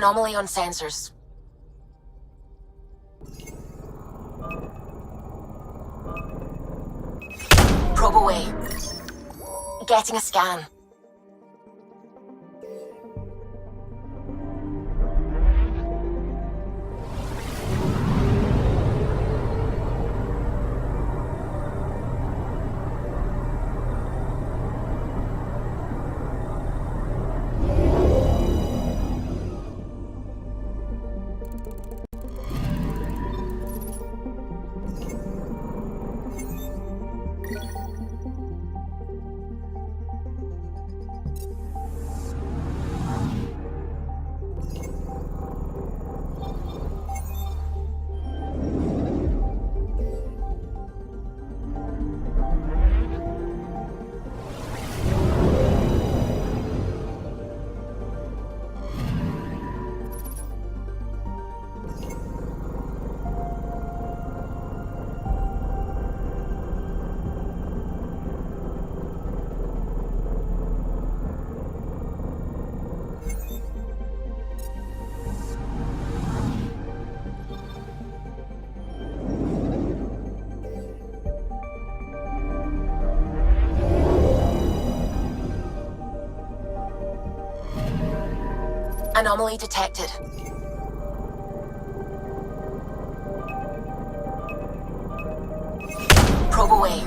Anomaly on sensors. Probe away. Getting a scan. Anomaly detected. Probe away.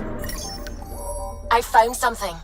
I found something.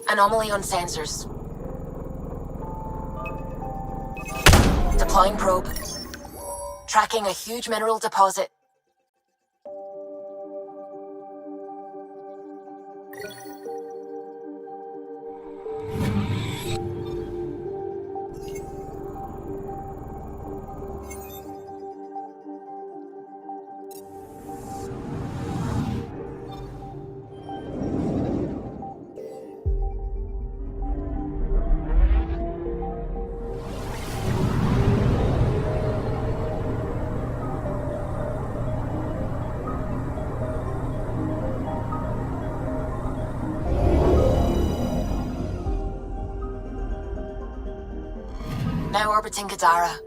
Anomaly on sensors. Deploying probe. Tracking a huge mineral deposit. Now orbiting Kadara.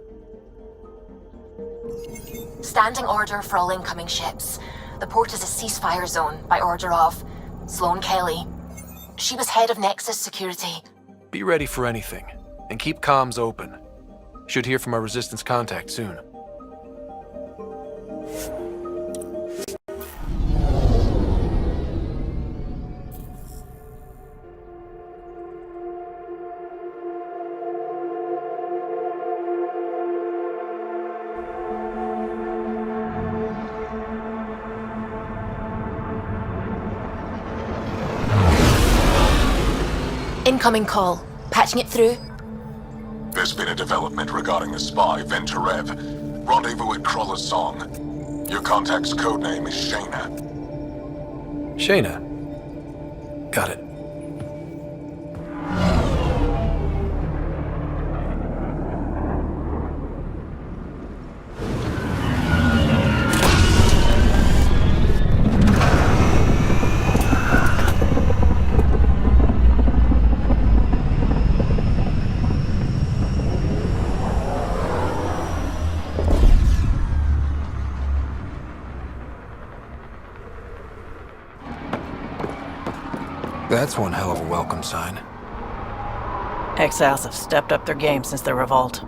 Standing order for all incoming ships. The port is a ceasefire zone by order of Sloane Kelly. She was head of Nexus Security. Be ready for anything, and keep comms open. Should hear from our Resistance contact soon. Incoming call. Patching it through. There's been a development regarding the spy, Venturev. Rendezvous at Crawler's Song. Your contact's codename is Shayna. Shayna. Got it. That's one hell of a welcome sign. Exiles have stepped up their game since the revolt.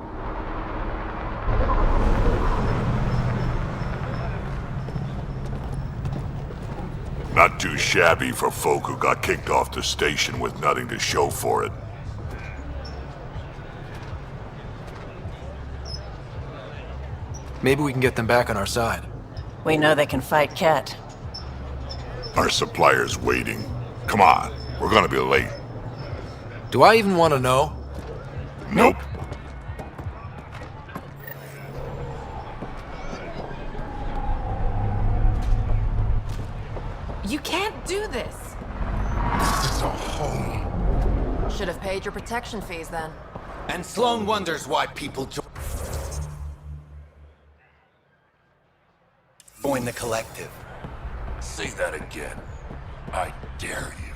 Not too shabby for folk who got kicked off the station with nothing to show for it. Maybe we can get them back on our side. We know they can fight Ket. Our supplier's waiting. Come on, we're gonna be late. Do I even want to know? Nope. You can't do this! This is a home. Should have paid your protection fees then. And Sloan wonders why people join the collective. Say that again. I dare you.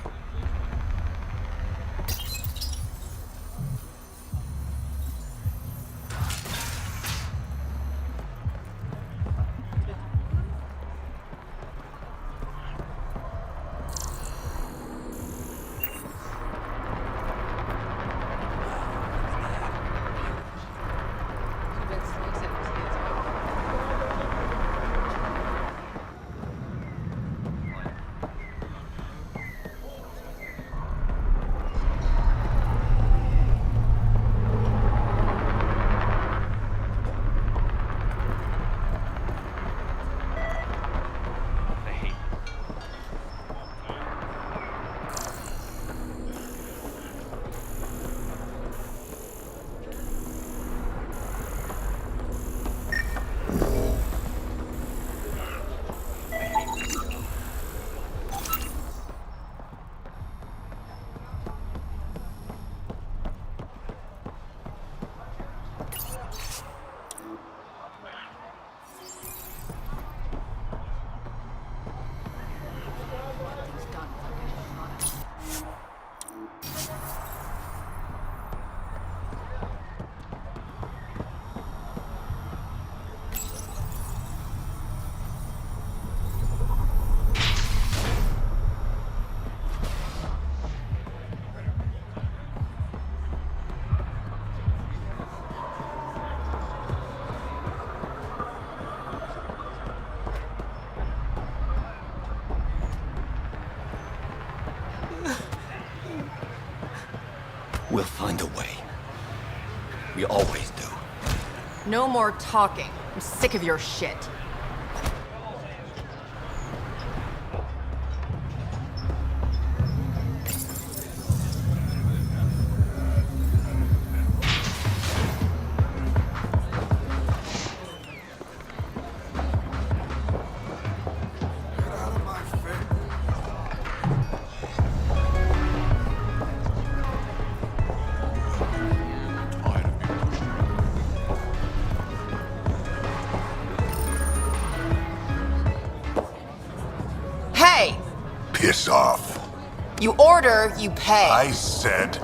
We'll find a way. We always do. No more talking. I'm sick of your shit. Hey! Piss off. You order, you pay. I said...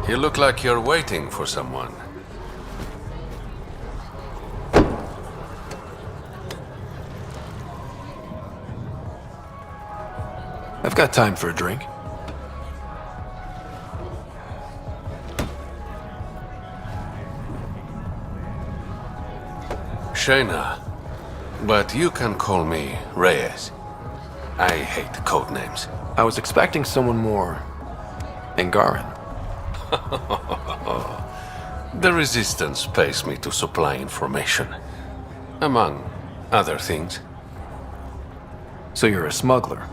You look like you're waiting for someone. I've got time for a drink. Shayna, but you can call me Reyes. I hate code names. I was expecting someone more Angaran. The Resistance pays me to supply information, among other things. So you're a smuggler.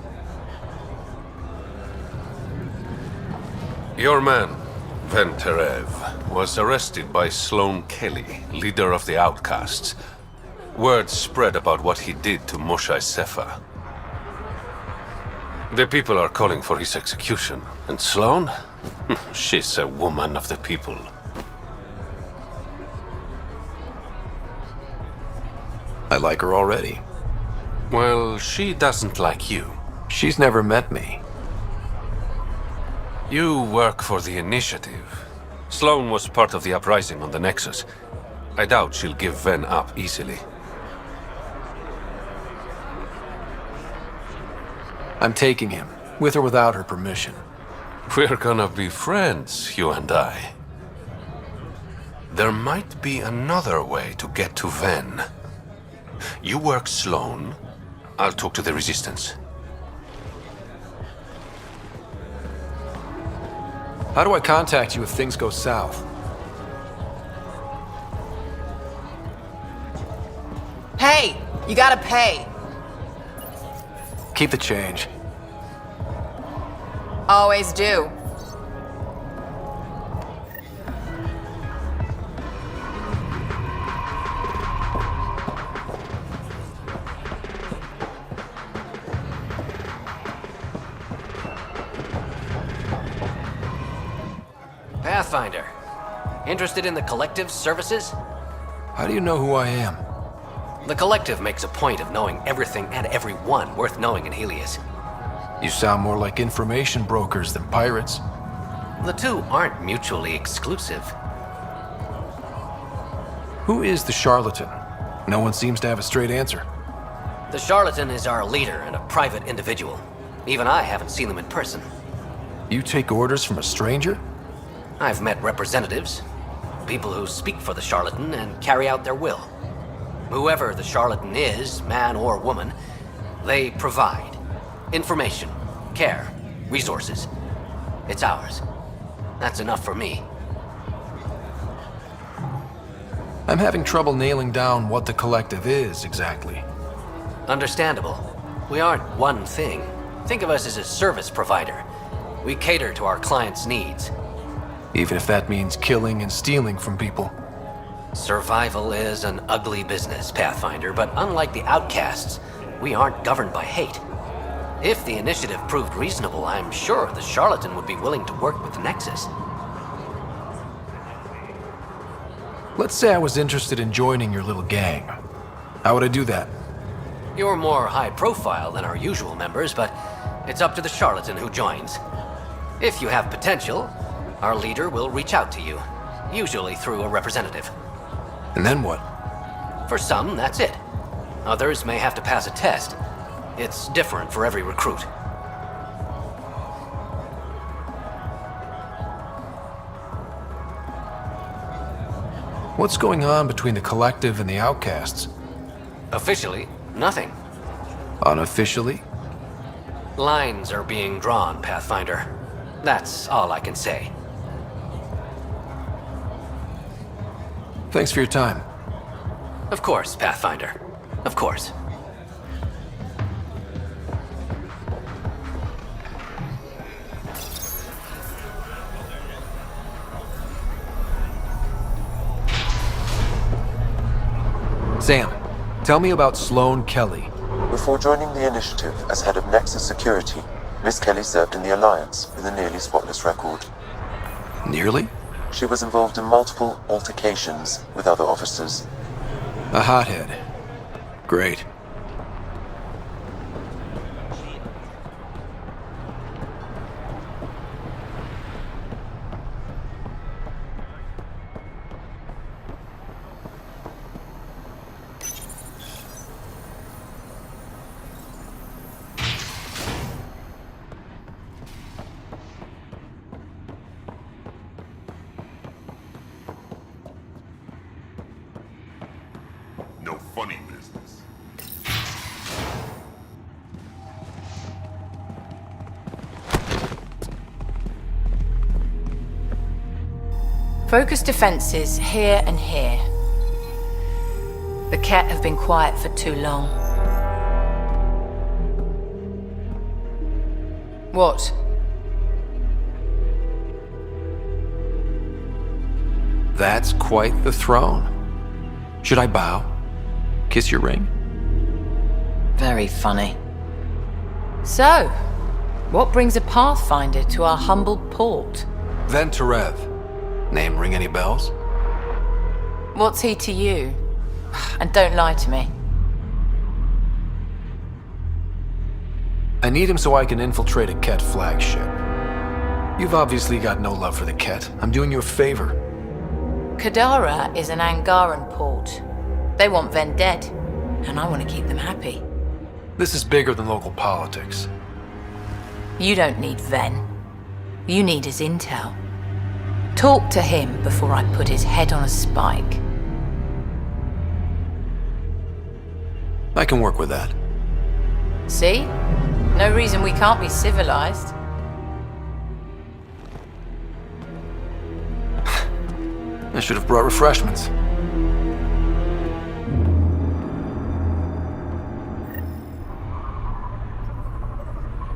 Your man, Venterev, was arrested by Sloan Kelly, leader of the Outcasts. Word spread about what he did to Moshai Sefa. The people are calling for his execution. And Sloan? She's a woman of the people. I like her already. Well, she doesn't like you. She's never met me. You work for the Initiative. Sloan was part of the uprising on the Nexus. I doubt she'll give Ven up easily. I'm taking him, with or without her permission. We're gonna be friends, you and I. There might be another way to get to Ven. You work Sloan. I'll talk to the Resistance. How do I contact you if things go south? Hey, you gotta pay. Keep the change. Always do. Pathfinder. Interested in the Collective's services? How do you know who I am? The Collective makes a point of knowing everything and everyone worth knowing in Helios. You sound more like information brokers than pirates. The two aren't mutually exclusive. Who is the charlatan? No one seems to have a straight answer. The charlatan is our leader and a private individual. Even I haven't seen them in person. You take orders from a stranger? I've met representatives, people who speak for the charlatan and carry out their will. Whoever the charlatan is, man or woman, they provide information, care, resources. It's ours. That's enough for me. I'm having trouble nailing down what the Collective is exactly. Understandable. We aren't one thing. Think of us as a service provider. We cater to our clients' needs. Even if that means killing and stealing from people. Survival is an ugly business, Pathfinder, but unlike the outcasts, we aren't governed by hate. If the initiative proved reasonable, I'm sure the charlatan would be willing to work with the Nexus. Let's say I was interested in joining your little gang. How would I do that? You're more high profile than our usual members, but it's up to the charlatan who joins. If you have potential, our leader will reach out to you, usually through a representative. And then what? For some, that's it. Others may have to pass a test. It's different for every recruit. What's going on between the Collective and the outcasts? Officially, nothing. Unofficially? Lines are being drawn, Pathfinder. That's all I can say. Thanks for your time. Of course, Pathfinder. Of course. Sam, tell me about Sloane Kelly. Before joining the initiative as head of Nexus Security, Miss Kelly served in the Alliance with a nearly spotless record. Nearly? She was involved in multiple altercations with other officers. A hothead. Great. No funny business. Focus defenses here and here. The Ket have been quiet for too long. What? That's quite the throne. Should I bow? Kiss your ring? Very funny. So, what brings a Pathfinder to our humble port? Venturev. Name ring any bells? What's he to you? And don't lie to me. I need him so I can infiltrate a Ket flagship. You've obviously got no love for the Ket. I'm doing you a favor. Kadara is an Angaran port. They want Ven dead, and I want to keep them happy. This is bigger than local politics. You don't need Ven. You need his intel. Talk to him before I put his head on a spike. I can work with that. See? No reason we can't be civilized. I should have brought refreshments.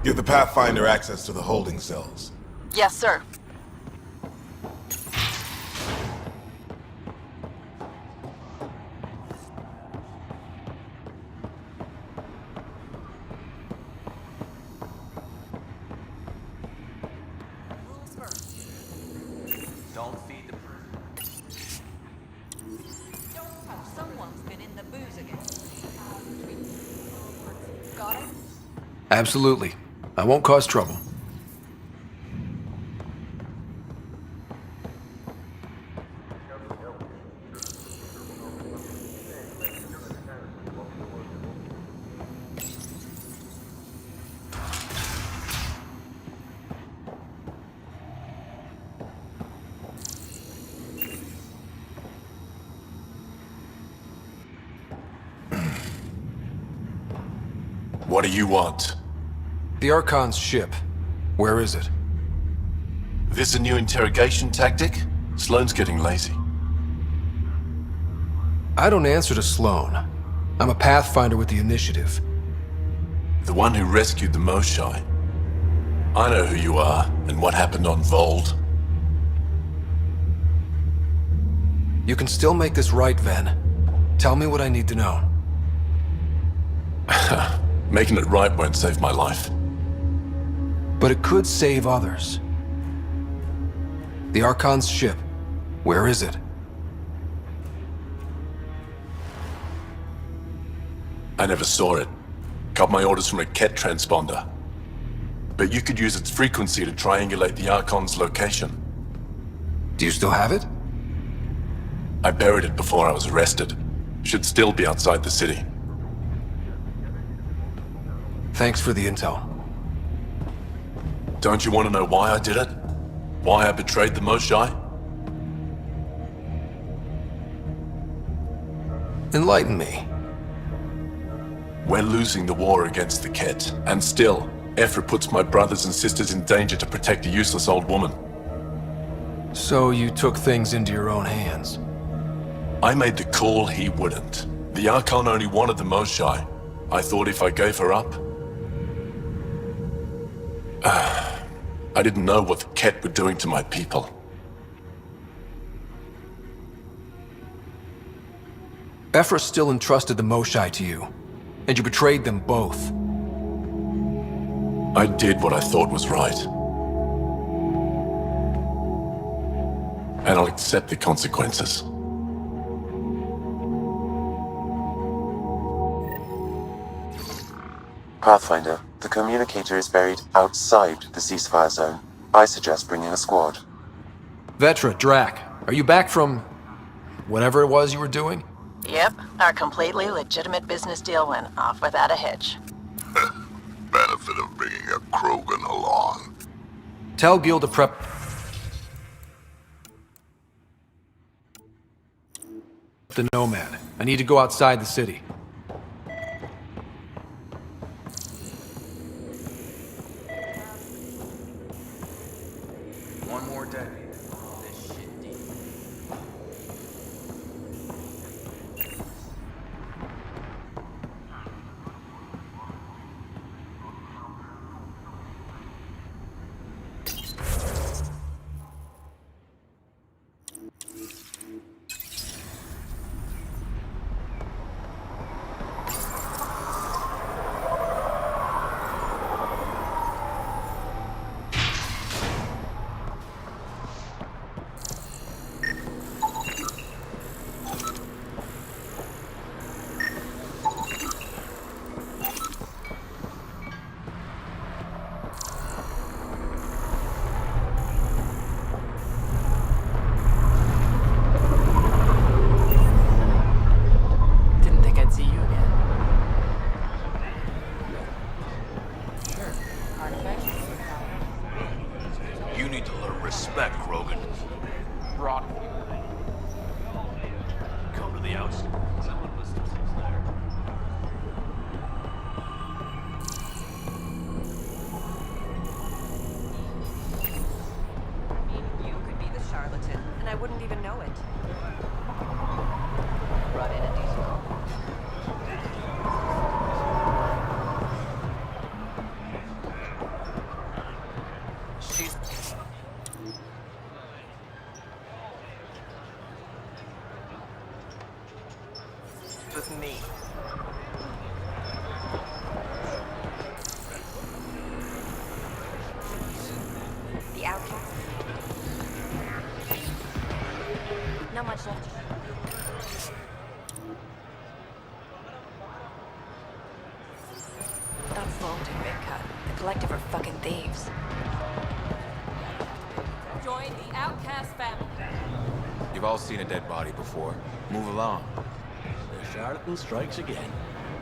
Give the Pathfinder access to the holding cells. Yes, sir. Don't feed the... Someone's been in the booze again. Got it? Absolutely. I won't cause trouble. What do you want? The Archon's ship. Where is it? This a new interrogation tactic? Sloane's getting lazy. I don't answer to Sloane. I'm a Pathfinder with the initiative. The one who rescued the Moshai. I know who you are, and what happened on Vold. You can still make this right, Ven. Tell me what I need to know. Making it right won't save my life. But it could save others. The Archon's ship. Where is it? I never saw it. Got my orders from a Ket transponder. But you could use its frequency to triangulate the Archon's location. Do you still have it? I buried it before I was arrested. Should still be outside the city. Thanks for the intel. Don't you want to know why I did it? Why I betrayed the Moshai? Enlighten me. We're losing the war against the Ket, and still, Ephra puts my brothers and sisters in danger to protect a useless old woman. So you took things into your own hands. I made the call he wouldn't. The Archon only wanted the Moshai. I thought if I gave her up... I didn't know what the Ket were doing to my people. Ephra still entrusted the Moshai to you, and you betrayed them both. I did what I thought was right. And I'll accept the consequences. Pathfinder, the communicator is buried outside the ceasefire zone. I suggest bringing a squad. Vetra, Drac, are you back from... whatever it was you were doing? Yep, our completely legitimate business deal went off without a hitch. Benefit of bringing a Krogan along. Tell Gil to prep... the Nomad. I need to go outside the city. One more day. This shit deep. comes with me. The outcast. Not much left. That phone didn't get cut. The collective are fucking thieves. Join the outcast family. You've all seen a dead body before. Move along. The charlatan strikes again.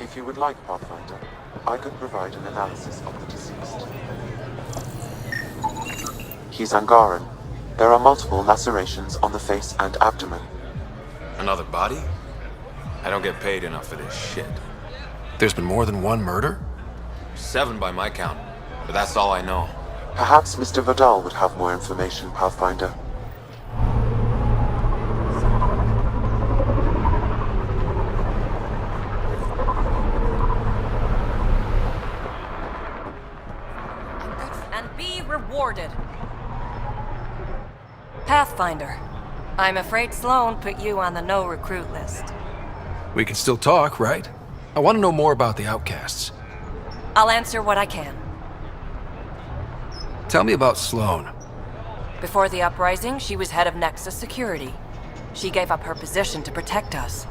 If you would like, Pathfinder, I could provide an analysis of the deceased. He's Angaran. There are multiple lacerations on the face and abdomen. Another body? I don't get paid enough for this shit. There's been more than one murder? 7 by my count, but that's all I know. Perhaps Mr. Vidal would have more information, Pathfinder. And be rewarded. Pathfinder, I'm afraid Sloan put you on the no-recruit list. We can still talk, right? I want to know more about the outcasts. I'll answer what I can. Tell me about Sloan. Before the uprising, she was head of Nexus Security. She gave up her position to protect us.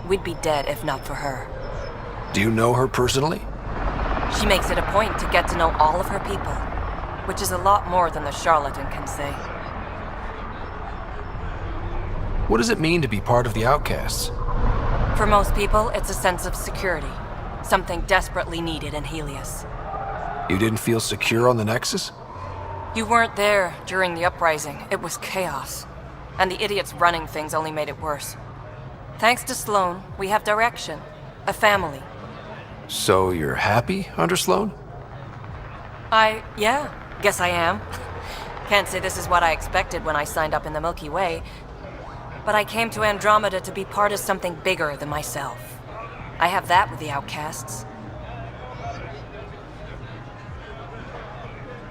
We'd be dead if not for her. Do you know her personally? She makes it a point to get to know all of her people, which is a lot more than the charlatan can say. What does it mean to be part of the outcasts? For most people, it's a sense of security. Something desperately needed in Helios. You didn't feel secure on the Nexus? You weren't there during the uprising. It was chaos. And the idiots running things only made it worse. Thanks to Sloan, we have direction. A family. So you're happy under Sloan? Yeah, guess I am. Can't say this is what I expected when I signed up in the Milky Way, but I came to Andromeda to be part of something bigger than myself. I have that with the outcasts.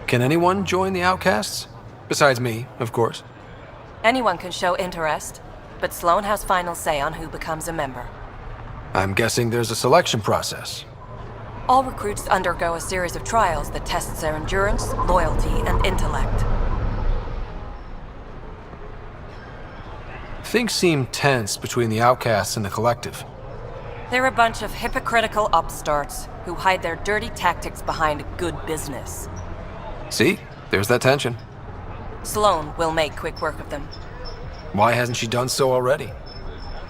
Can anyone join the outcasts? Besides me, of course. Anyone can show interest, but Sloan has final say on who becomes a member. I'm guessing there's a selection process. All recruits undergo a series of trials that tests their endurance, loyalty, and intellect. Things seem tense between the outcasts and the collective. They're a bunch of hypocritical upstarts who hide their dirty tactics behind good business. See? There's that tension. Sloan will make quick work of them. Why hasn't she done so already?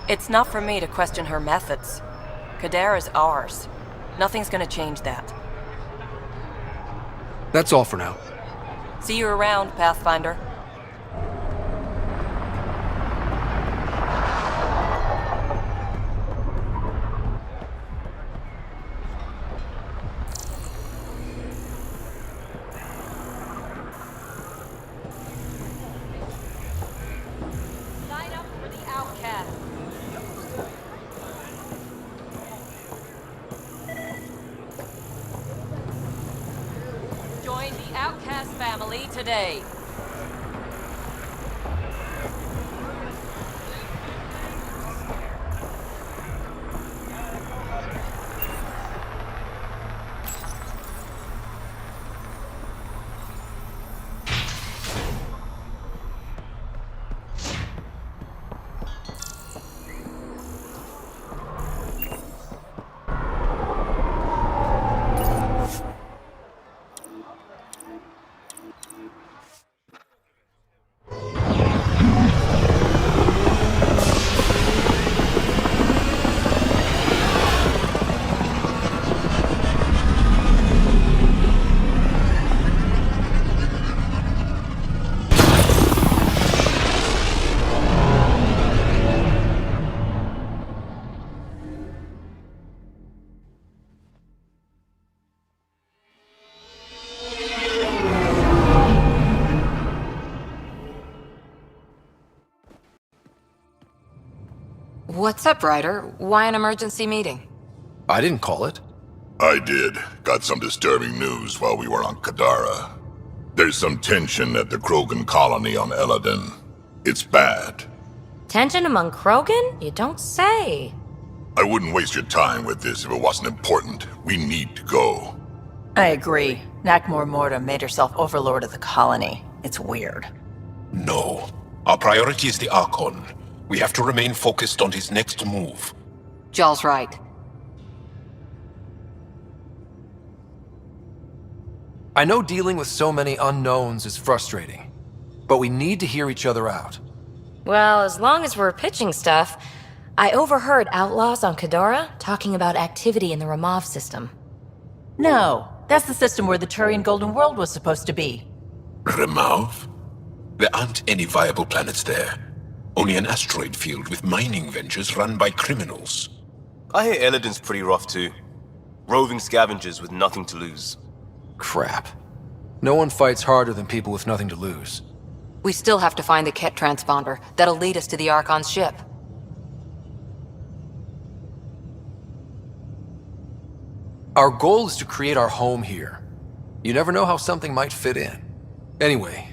It's not for me to question her methods. Kadara is ours. Nothing's gonna change that. That's all for now. See you around, Pathfinder. Sign up for the outcast. Join the outcast family today. What's up, Ryder? Why an emergency meeting? I didn't call it. I did. Got some disturbing news while we were on Kadara. There's some tension at the Krogan colony on Eladin. It's bad. Tension among Krogan? You don't say. I wouldn't waste your time with this if it wasn't important. We need to go. I agree. Nakmor Morta made herself overlord of the colony. It's weird. No. Our priority is the Archon. We have to remain focused on his next move. Jaal's right. I know dealing with so many unknowns is frustrating, but we need to hear each other out. Well, as long as we're pitching stuff, I overheard outlaws on Kadara talking about activity in the Ramov system. No, that's the system where the Turian Golden World was supposed to be. Ramov? There aren't any viable planets there. Only an asteroid field with mining ventures run by criminals. I hear Elodin's pretty rough too. Roving scavengers with nothing to lose. Crap. No one fights harder than people with nothing to lose. We still have to find the Ket transponder that'll lead us to the Archon's ship. Our goal is to create our home here. You never know how something might fit in. Anyway,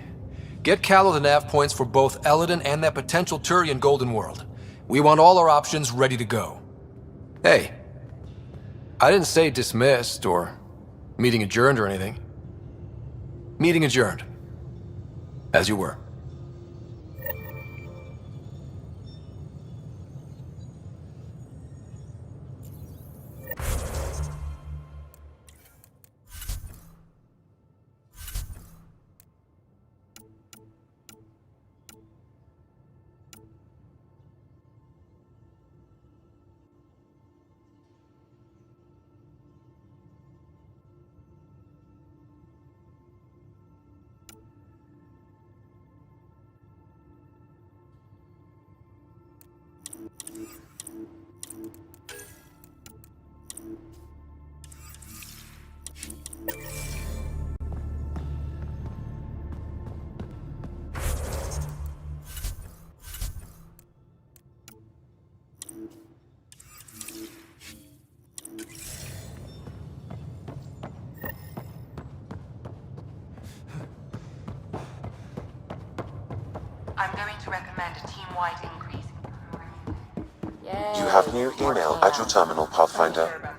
get Callow the nav points for both Elodin and that potential Turian Golden World. We want all our options ready to go. Hey, I didn't say dismissed or meeting adjourned or anything. Meeting adjourned. As you were. I'm going to recommend a team-wide increase. You have new email at your terminal, Pathfinder.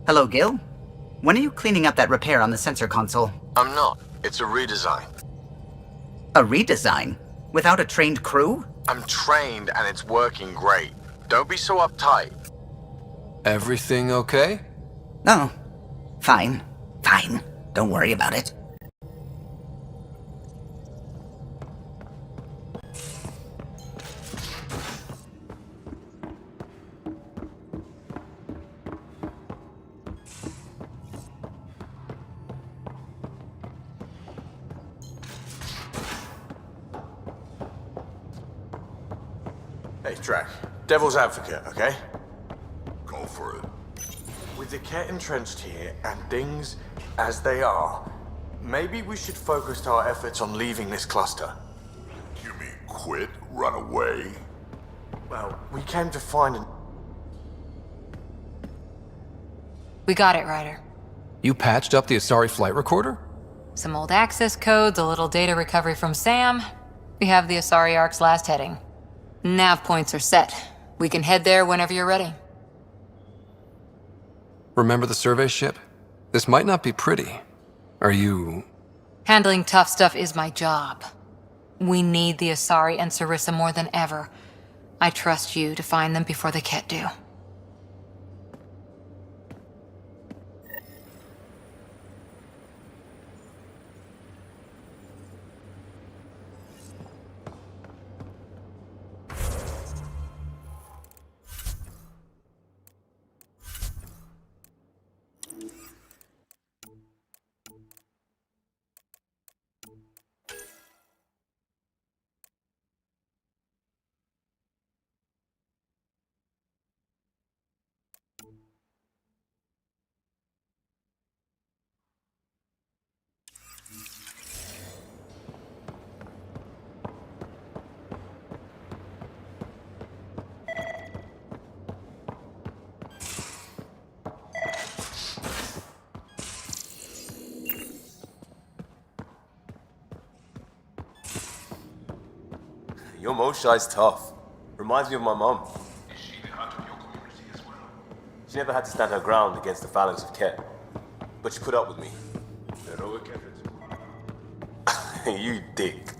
Hello, Gil. When are you cleaning up that repair on the sensor console? I'm not. It's a redesign. A redesign? Without a trained crew? I'm trained and it's working great. Don't be so uptight. Everything okay? No. Fine. Fine. Don't worry about it. Hey, Drac. Devil's advocate, okay? Go for it. With the Ket entrenched here and things as they are, maybe we should focus our efforts on leaving this cluster. You mean quit? Run away? Well, we came to find an... We got it, Ryder. You patched up the Asari flight recorder? Some old access codes, a little data recovery from Sam. We have the Asari Ark's last heading. Nav points are set. We can head there whenever you're ready. Remember the survey ship? This might not be pretty. Are you... Handling tough stuff is my job. We need the Asari and Sarissa more than ever. I trust you to find them before the Ket do. Your Moshai's tough. Reminds me of my mom. Is she the heart of your community as well? She never had to stand her ground against the phalanx of Ket. But she put up with me. Heroic effort. You dick.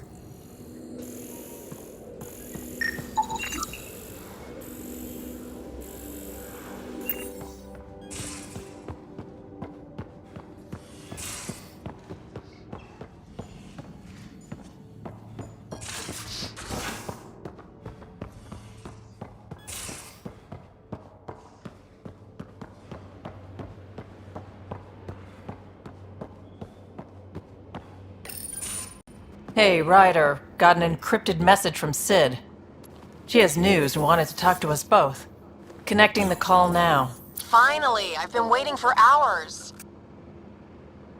Hey, Ryder. Got an encrypted message from Sid. She has news and wanted to talk to us both. Connecting the call now. Finally, I've been waiting for hours.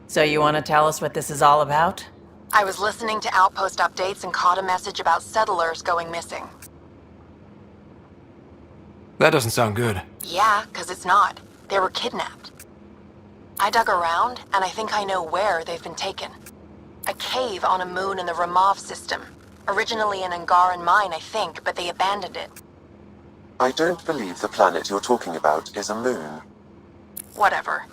So you want to tell us what this is all about? I was listening to outpost updates and caught a message about settlers going missing. That doesn't sound good. Yeah, 'cause it's not. They were kidnapped. I dug around, and I think I know where they've been taken. A cave on a moon in the Ramov system. Originally an Angaran mine, I think, but they abandoned it. I don't believe the planet you're talking about is a moon. Whatever.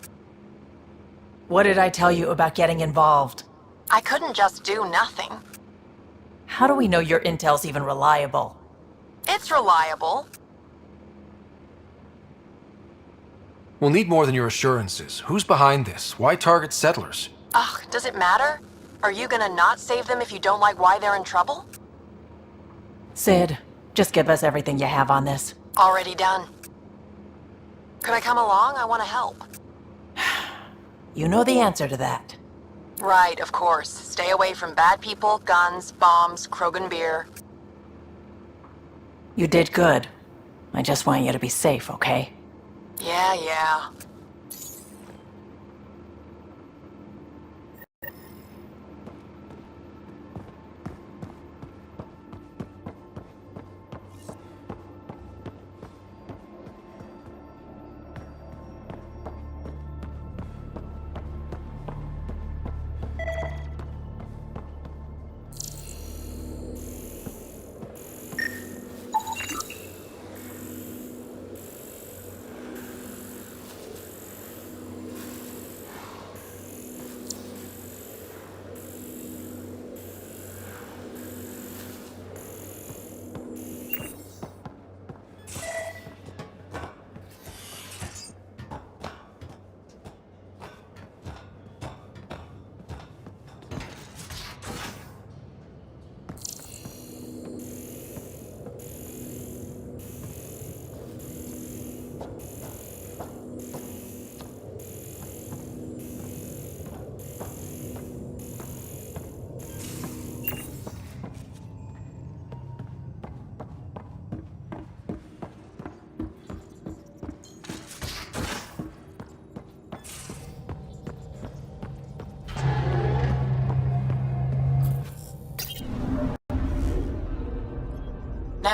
What did I tell you about getting involved? I couldn't just do nothing. How do we know your intel's even reliable? It's reliable. We'll need more than your assurances. Who's behind this? Why target settlers? Ugh, does it matter? Are you gonna not save them if you don't like why they're in trouble? Sid, just give us everything you have on this. Already done. Could I come along? I want to help. You know the answer to that. Right, of course. Stay away from bad people, guns, bombs, Krogan beer. You did good. I just want you to be safe, okay? Yeah.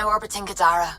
now orbiting Kadara.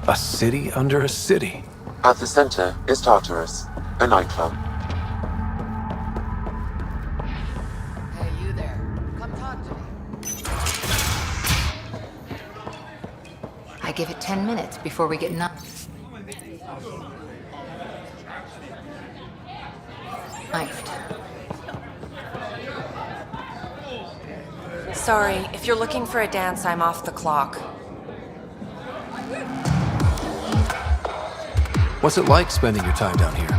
A city under a city. At the center is Tartarus, a nightclub. Hey, you there. Come talk to me. I give it 10 minutes before we get knifed. Sorry, if you're looking for a dance, I'm off the clock. What's it like spending your time down here?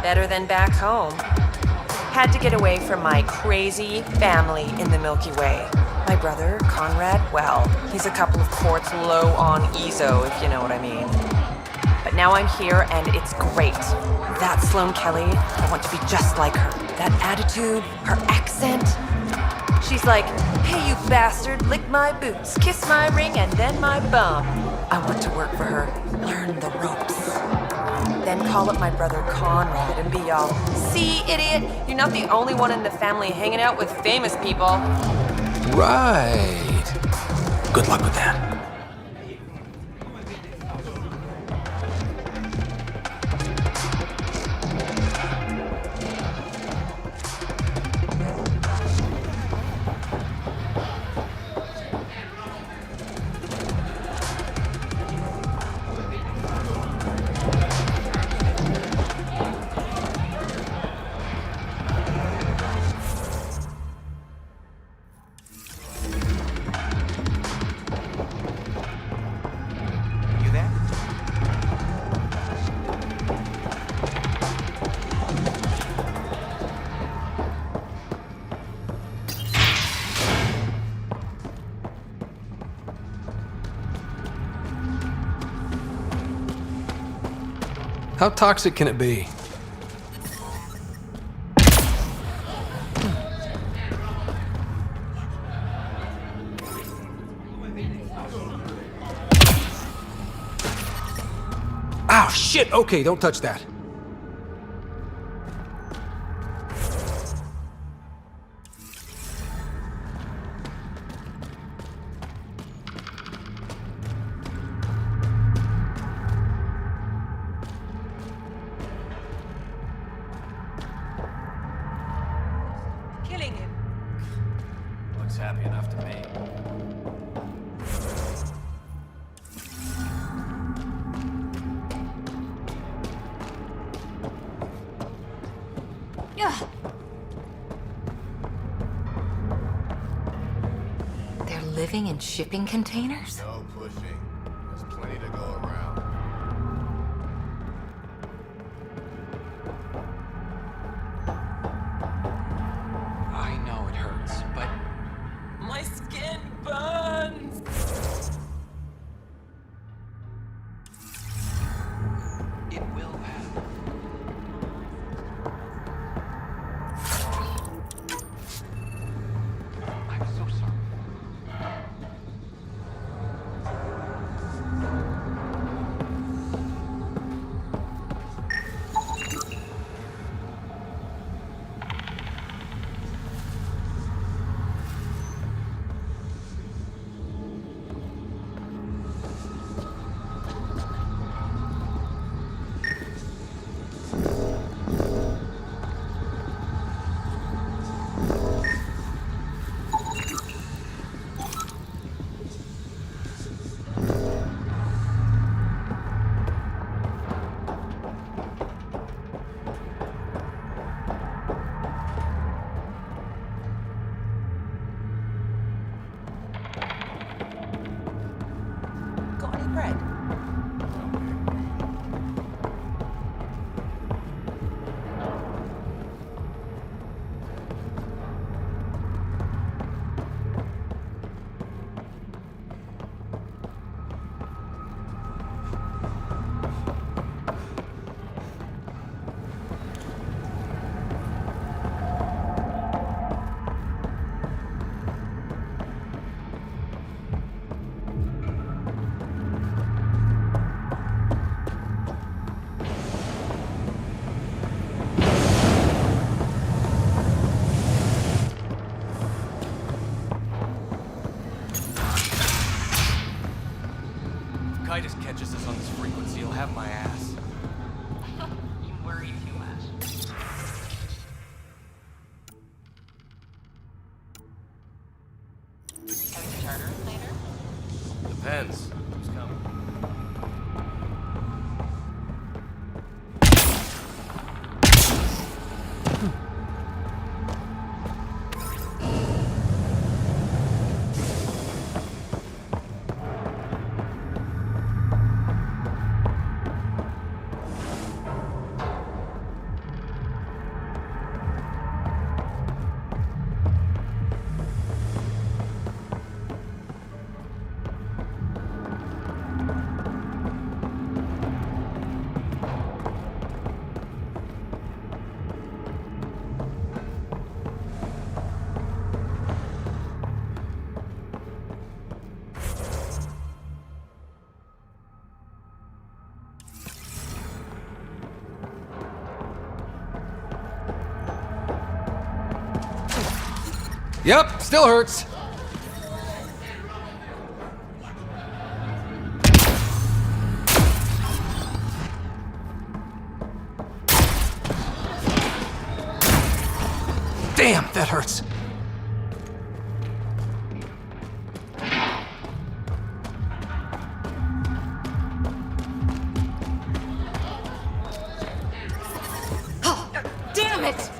Better than back home. Had to get away from my crazy family in the Milky Way. My brother, Conrad, well, he's a couple of quarts low on EZO, if you know what I mean. But now I'm here, and it's great. That Sloane Kelly, I want to be just like her. That attitude, her accent. She's like, hey, you bastard, lick my boots, kiss my ring, and then my bum. I want to work for her, learn the ropes. Then call up my brother Conrad and be all, see, idiot, you're not the only one in the family hanging out with famous people. Right. Good luck with that. How toxic can it be? Ow, shit! Okay, don't touch that. Killing him. Looks happy enough to me. They're living in shipping containers? No pushing. There's plenty to go around. I know it hurts, but My skin burns. it will happen. I'm so sorry. Got any bread? If Kai just catches us on this frequency, he'll have my ass. You worry too much. Coming to charter later? Depends. Who's coming? Yep, still hurts. Damn, that hurts. Damn it!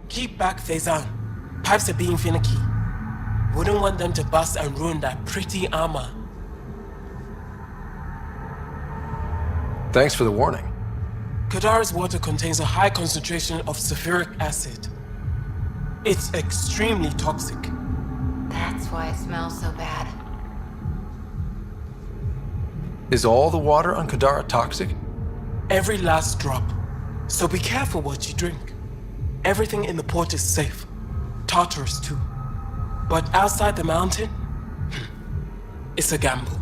Keep back, Faison. Pipes are being finicky. Wouldn't want them to bust and ruin that pretty armor. Thanks for the warning. Kadara's water contains a high concentration of sulfuric acid. It's extremely toxic. That's why it smells so bad. Is all the water on Kadara toxic? Every last drop. So be careful what you drink. Everything in the port is safe. Tartarus too. But outside the mountain, it's a gamble.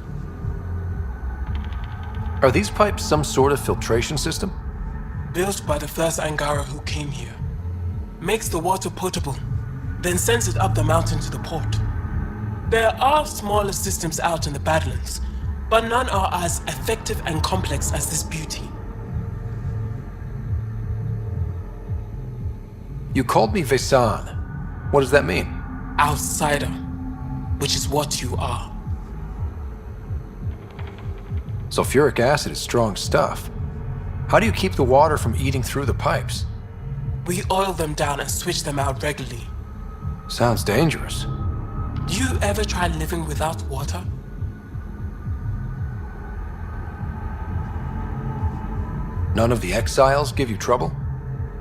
Are these pipes some sort of filtration system? Built by the first Angara who came here. Makes the water potable, then sends it up the mountain to the port. There are smaller systems out in the Badlands, but none are as effective and complex as this beauty. You called me Vesan. What does that mean? Outsider, which is what you are. Sulfuric acid is strong stuff. How do you keep the water from eating through the pipes? We oil them down and switch them out regularly. Sounds dangerous. Do you ever try living without water? None of the exiles give you trouble?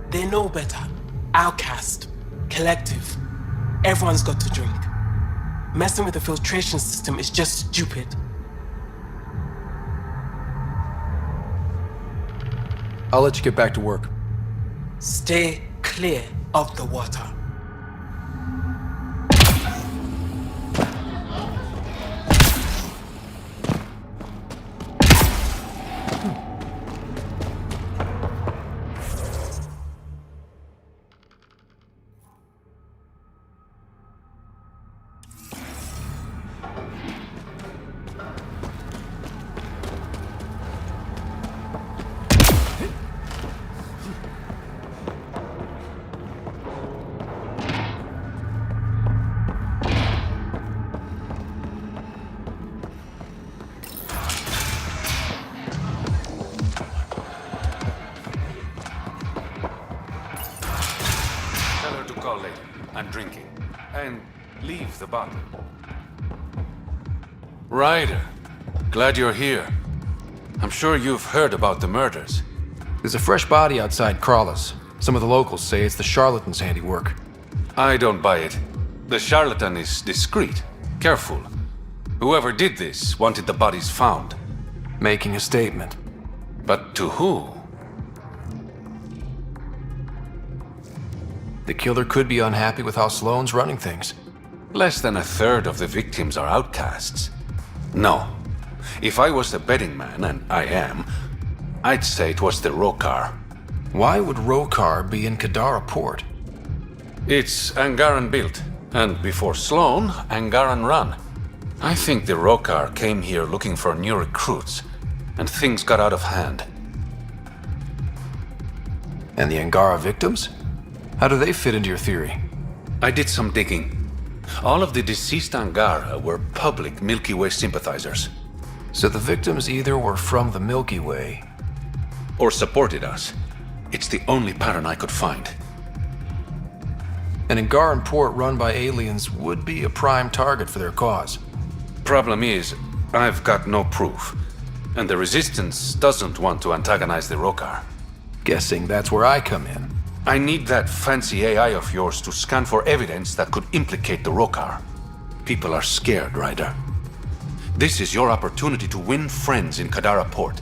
They know better. Outcast. Collective. Everyone's got to drink. Messing with the filtration system is just stupid. I'll let you get back to work. Stay clear of the water. I'm drinking. And leave the bottle. Ryder, glad you're here. I'm sure you've heard about the murders. There's a fresh body outside Crawlers. Some of the locals say it's the charlatan's handiwork. I don't buy it. The charlatan is discreet, careful. Whoever did this wanted the bodies found. Making a statement. But to who? The killer could be unhappy with how Sloane's running things. Less than a third of the victims are outcasts. No. If I was the betting man, and I am, I'd say it was the Rokar. Why would Rokar be in Kadara port? It's Angaran built, and before Sloane, Angaran run. I think the Rokar came here looking for new recruits, and things got out of hand. And the Angara victims? How do they fit into your theory? I did some digging. All of the deceased Angara were public Milky Way sympathizers. So the victims either were from the Milky Way... or supported us. It's the only pattern I could find. An Angaran port run by aliens would be a prime target for their cause. Problem is, I've got no proof. And the Resistance doesn't want to antagonize the Rokar. Guessing that's where I come in. I need that fancy AI of yours to scan for evidence that could implicate the Rokar. People are scared, Ryder. This is your opportunity to win friends in Kadara port.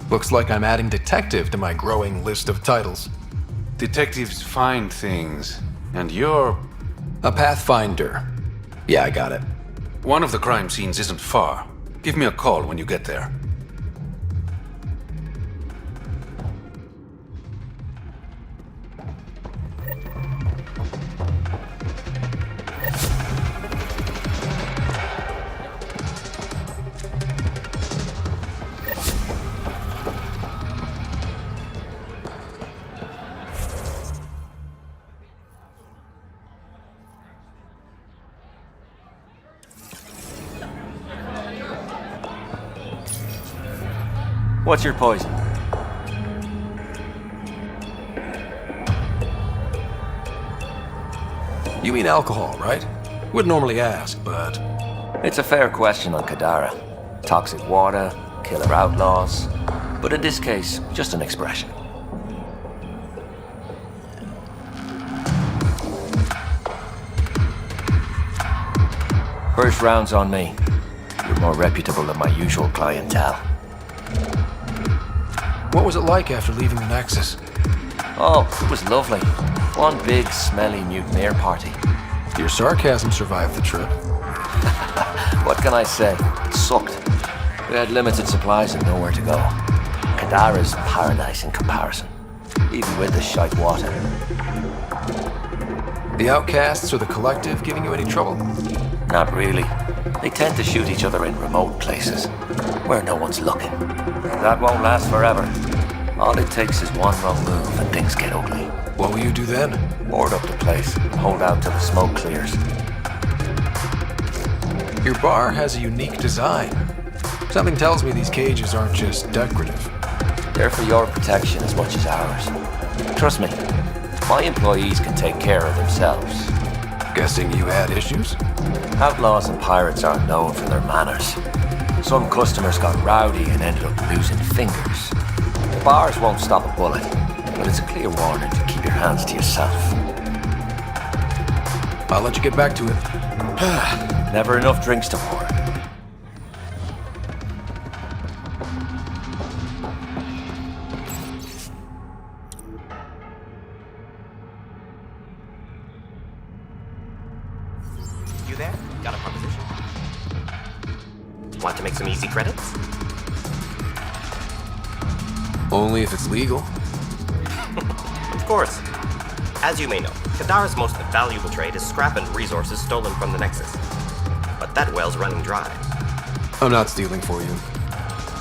Looks like I'm adding detective to my growing list of titles. Detectives find things, and you're... a pathfinder. Yeah, I got it. One of the crime scenes isn't far. Give me a call when you get there. What's your poison? You mean alcohol, right? Wouldn't normally ask, but... It's a fair question on Kadara. Toxic water, killer outlaws. But in this case, just an expression. First round's on me. You're more reputable than my usual clientele. What was it like after leaving the Nexus? Oh, it was lovely. One big, smelly mutineer party. Your sarcasm survived the trip. What can I say? It sucked. We had limited supplies and nowhere to go. Kadara's paradise in comparison, even with the shite water. The outcasts or the collective giving you any trouble? Not really. They tend to shoot each other in remote places, where no one's looking. That won't last forever. All it takes is one wrong move and things get ugly. What will you do then? Board up the place and hold out till the smoke clears. Your bar has a unique design. Something tells me these cages aren't just decorative. They're for your protection as much as ours. Trust me, my employees can take care of themselves. Guessing you had issues? Outlaws and pirates aren't known for their manners. Some customers got rowdy and ended up losing fingers. The bars won't stop a bullet, but it's a clear warning to keep your hands to yourself. I'll let you get back to it. Never enough drinks to pour. You there? Got a proposition. Want to make some easy credits? Only if it's legal. Of course. As you may know, Kadara's most valuable trade is scrap and resources stolen from the Nexus. But that well's running dry. I'm not stealing for you.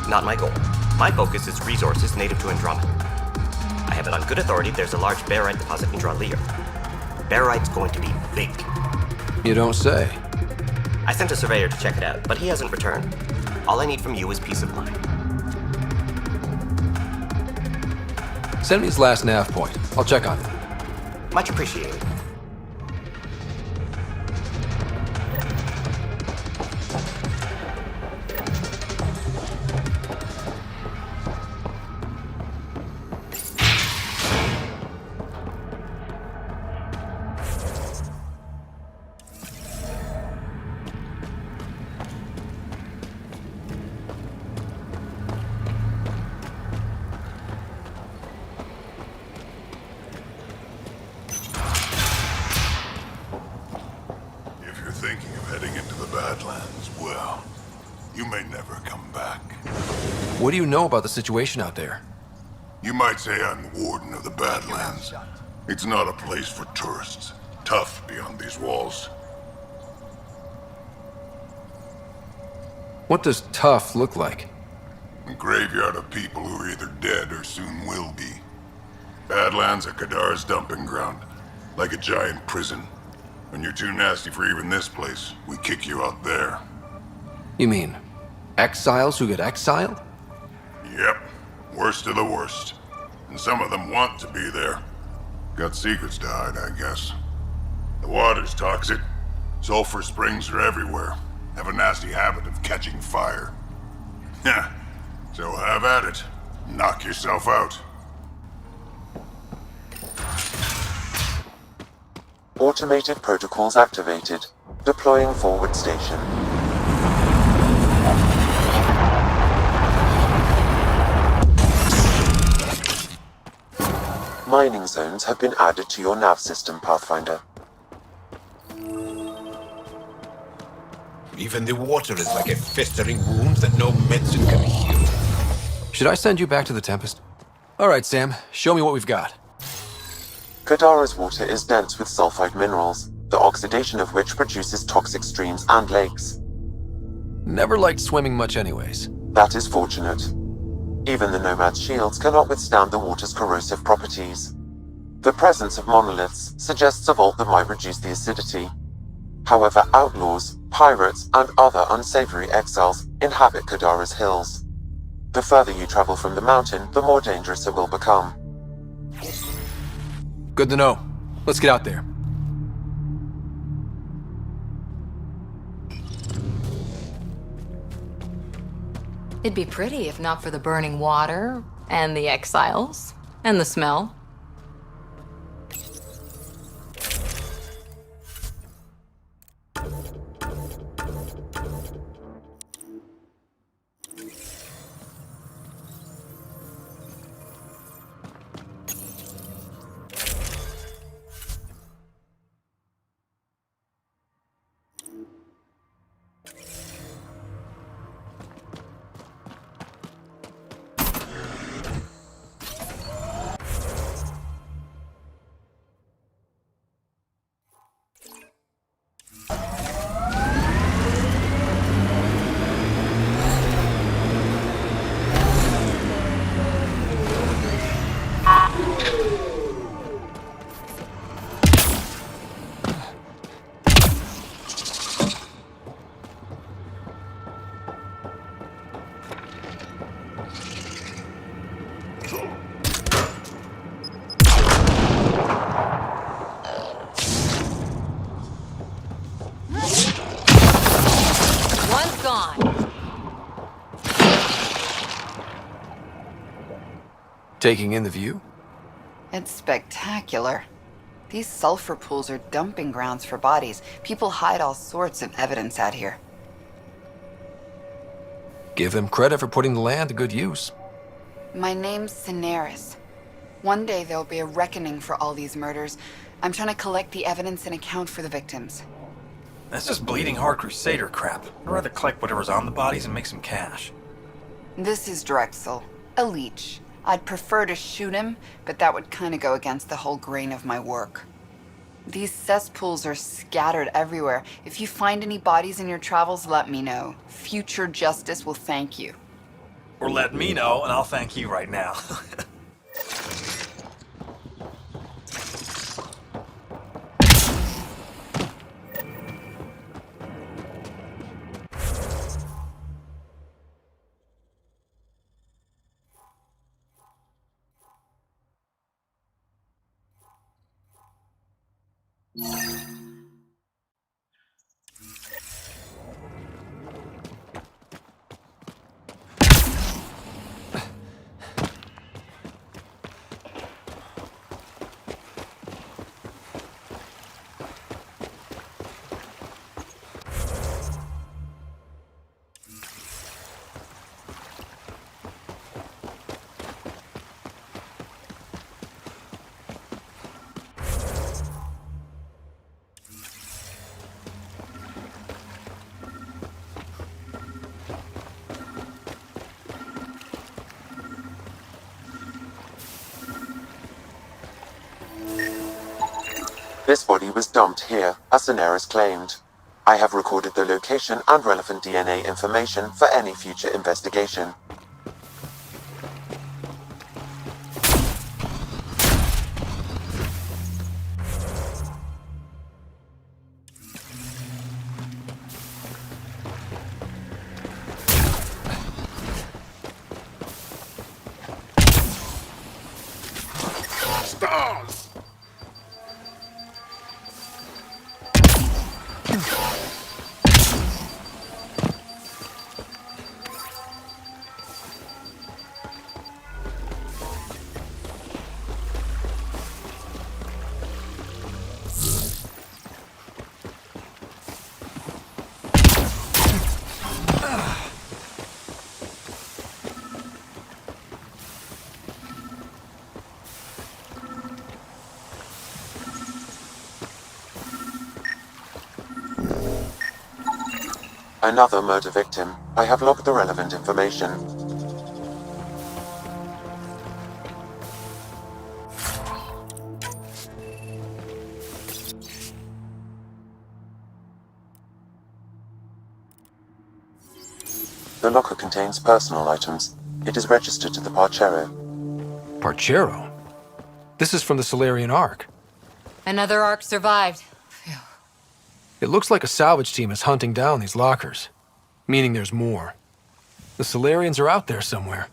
Not my goal. My focus is resources native to Andromeda. I have it on good authority there's a large barite deposit in Dralier. Barite's going to be big. You don't say. I sent a surveyor to check it out, but he hasn't returned. All I need from you is peace of mind. Send me his last nav point. I'll check on it. Much appreciated. Thinking of heading into the Badlands, well, you may never come back. What do you know about the situation out there? You might say I'm the warden of the Badlands. It's not a place for tourists. Tough beyond these walls. What does tough look like? A graveyard of people who are either dead or soon will be. Badlands are Kadara's dumping ground, like a giant prison. When you're too nasty for even this place, we kick you out there. You mean exiles who get exiled? Yep. Worst of the worst. And some of them want to be there. Got secrets to hide, I guess. The water's toxic. Sulfur springs are everywhere. Have a nasty habit of catching fire. Heh. So have at it. Knock yourself out. Automated protocols activated. Deploying forward station. Mining zones have been added to your nav system, Pathfinder. Even the water is like a festering wound that no medicine can heal. Should I send you back to the Tempest? All right, Sam. Show me what we've got. Kadara's water is dense with sulfide minerals, the oxidation of which produces toxic streams and lakes. Never liked swimming much anyways. That is fortunate. Even the Nomad's shields cannot withstand the water's corrosive properties. The presence of monoliths suggests a vault that might reduce the acidity. However, outlaws, pirates, and other unsavory exiles inhabit Kadara's hills. The further you travel from the mountain, the more dangerous it will become. Good to know. Let's get out there. It'd be pretty if not for the burning water, and the exiles, and the smell. Taking in the view? It's spectacular. These sulfur pools are dumping grounds for bodies. People hide all sorts of evidence out here. Give them credit for putting the land to good use. My name's Cineris. One day there'll be a reckoning for all these murders. I'm trying to collect the evidence and account for the victims. That's just bleeding heart crusader crap. I'd rather collect whatever's on the bodies and make some cash. This is Drexel, a leech. I'd prefer to shoot him, but that would kind of go against the whole grain of my work. These cesspools are scattered everywhere. If you find any bodies in your travels, let me know. Future justice will thank you. Or let me know, and I'll thank you right now. This body was dumped here, as Cineris claimed. I have recorded the location and relevant DNA information for any future investigation. Stars! Another murder victim. I have logged the relevant information. The locker contains personal items. It is registered to the Parchero. Parchero? This is from the Solarian Ark. Another Ark survived. It looks like a salvage team is hunting down these lockers, meaning there's more. The Solarians are out there somewhere.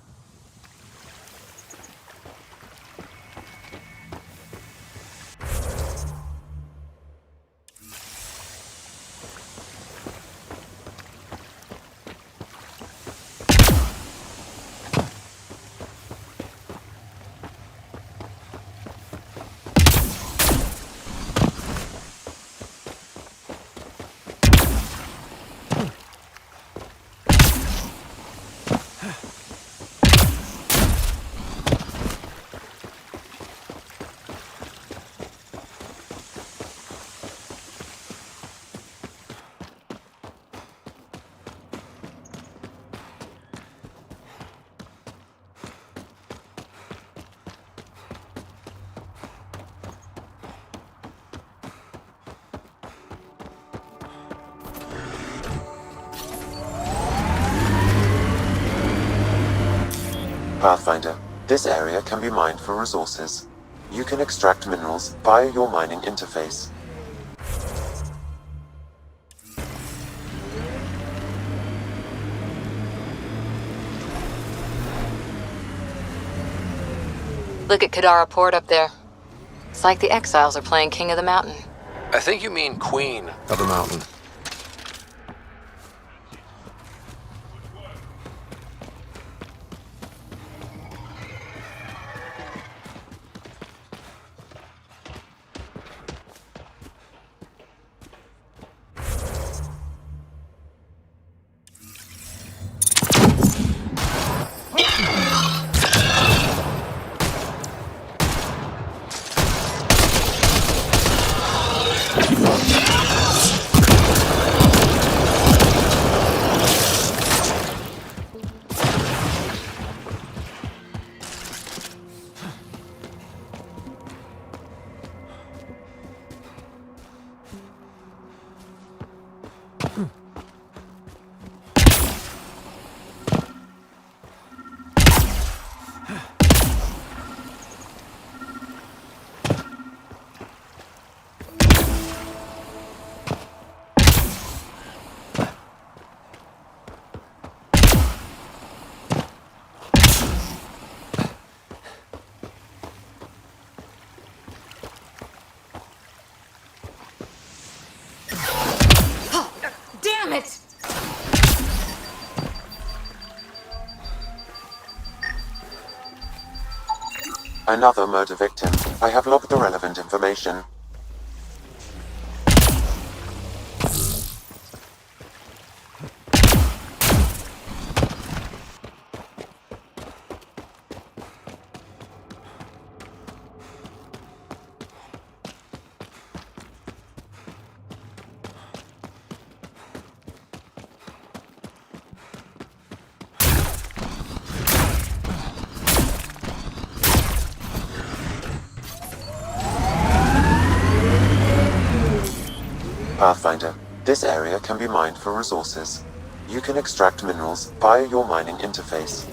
Pathfinder, this area can be mined for resources. You can extract minerals via your mining interface. Look at Kadara Port up there. It's like the exiles are playing King of the Mountain. I think you mean Queen of the Mountain. Another murder victim. I have logged the relevant information. Pathfinder. This area can be mined for resources. You can extract minerals via your mining interface.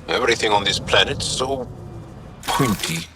Everything on this planet so pointy.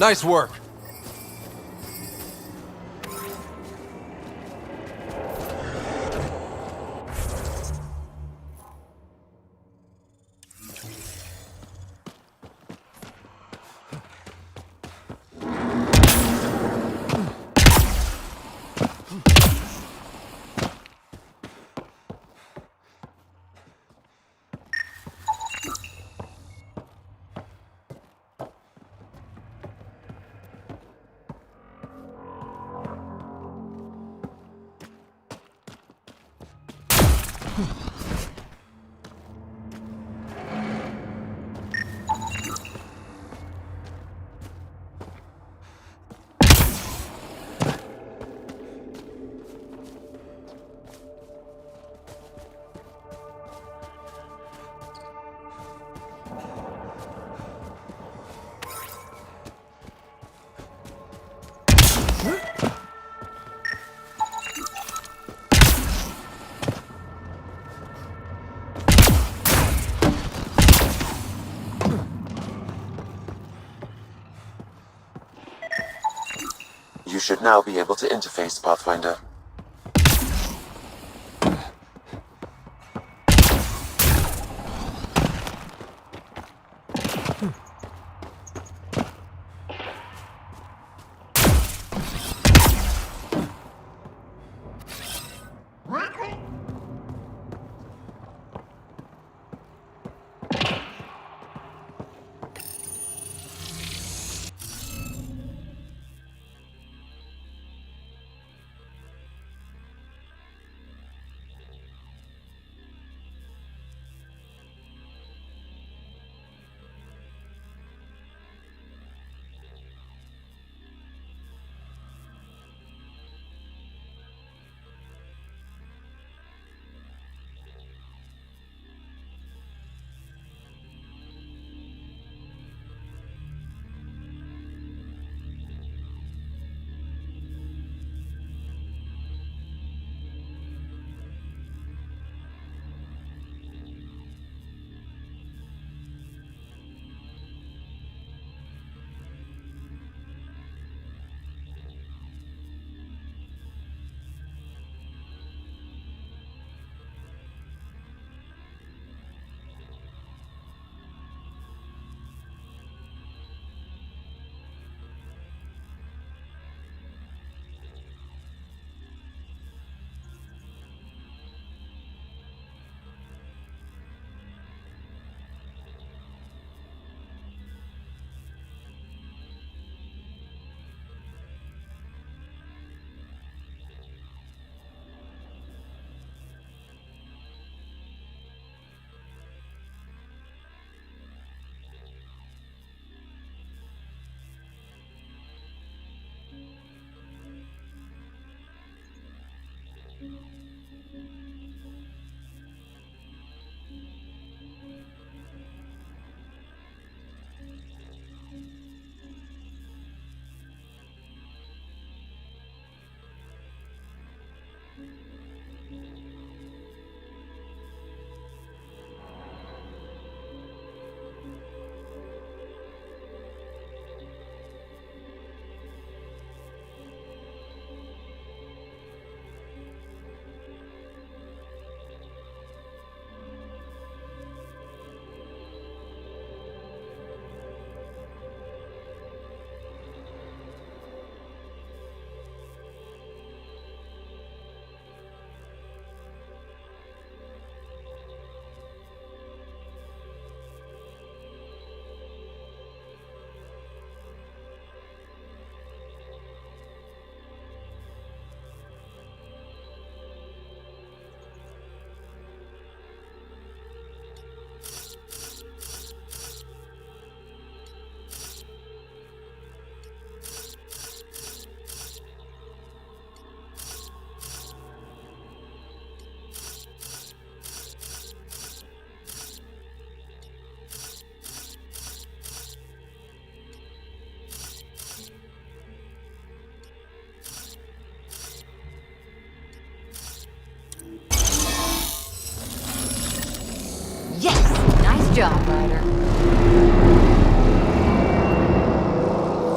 Nice work. You should now be able to interface, Pathfinder.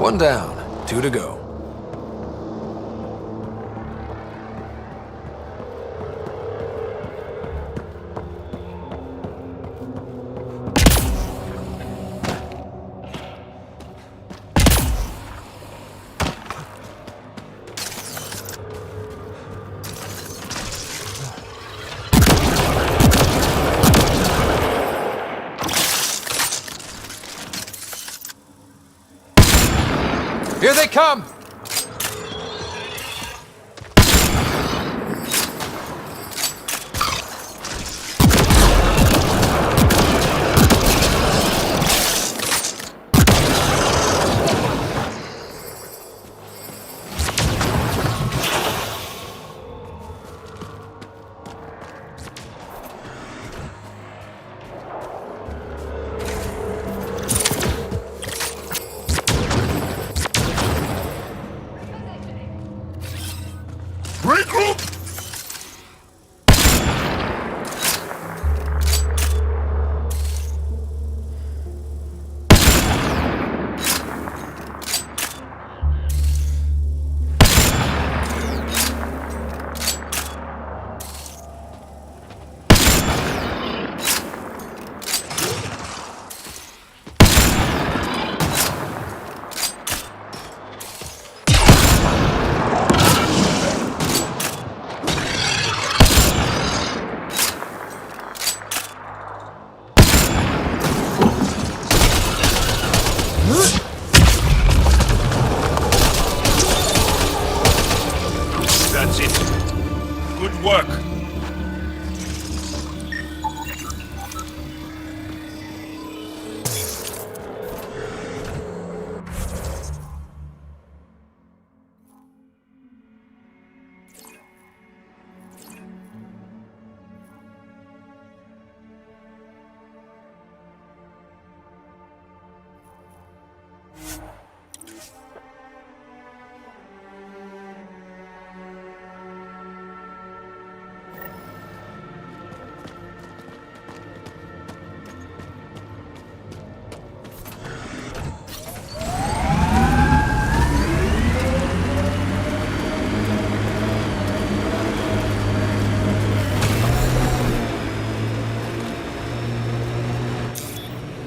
One down, 2 to go. Here they come! That's it. Good work.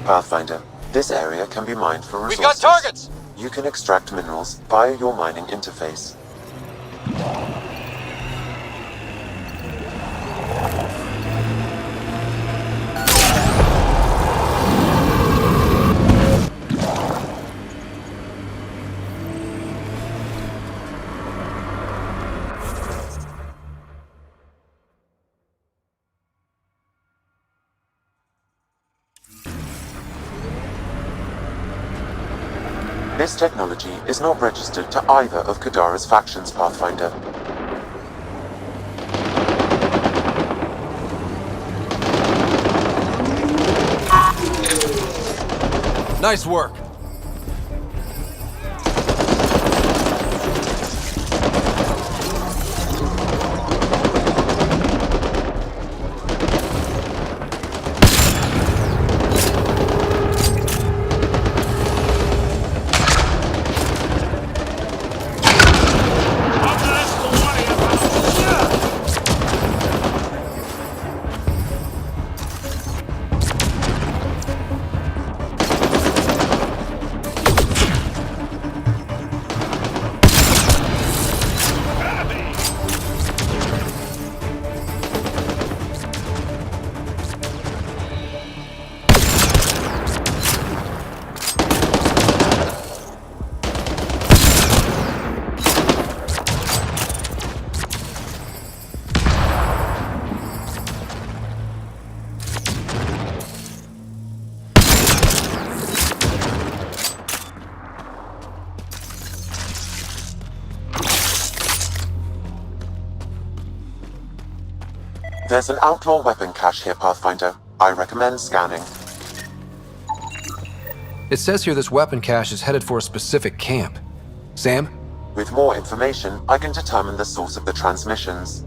Pathfinder, this area can be mined for resources. We've got targets! You can extract minerals via your mining interface. This technology is not registered to either of Kadara's factions, Pathfinder. Nice work. There's an outlaw weapon cache here, Pathfinder. I recommend scanning. It says here this weapon cache is headed for a specific camp. Sam? With more information, I can determine the source of the transmissions.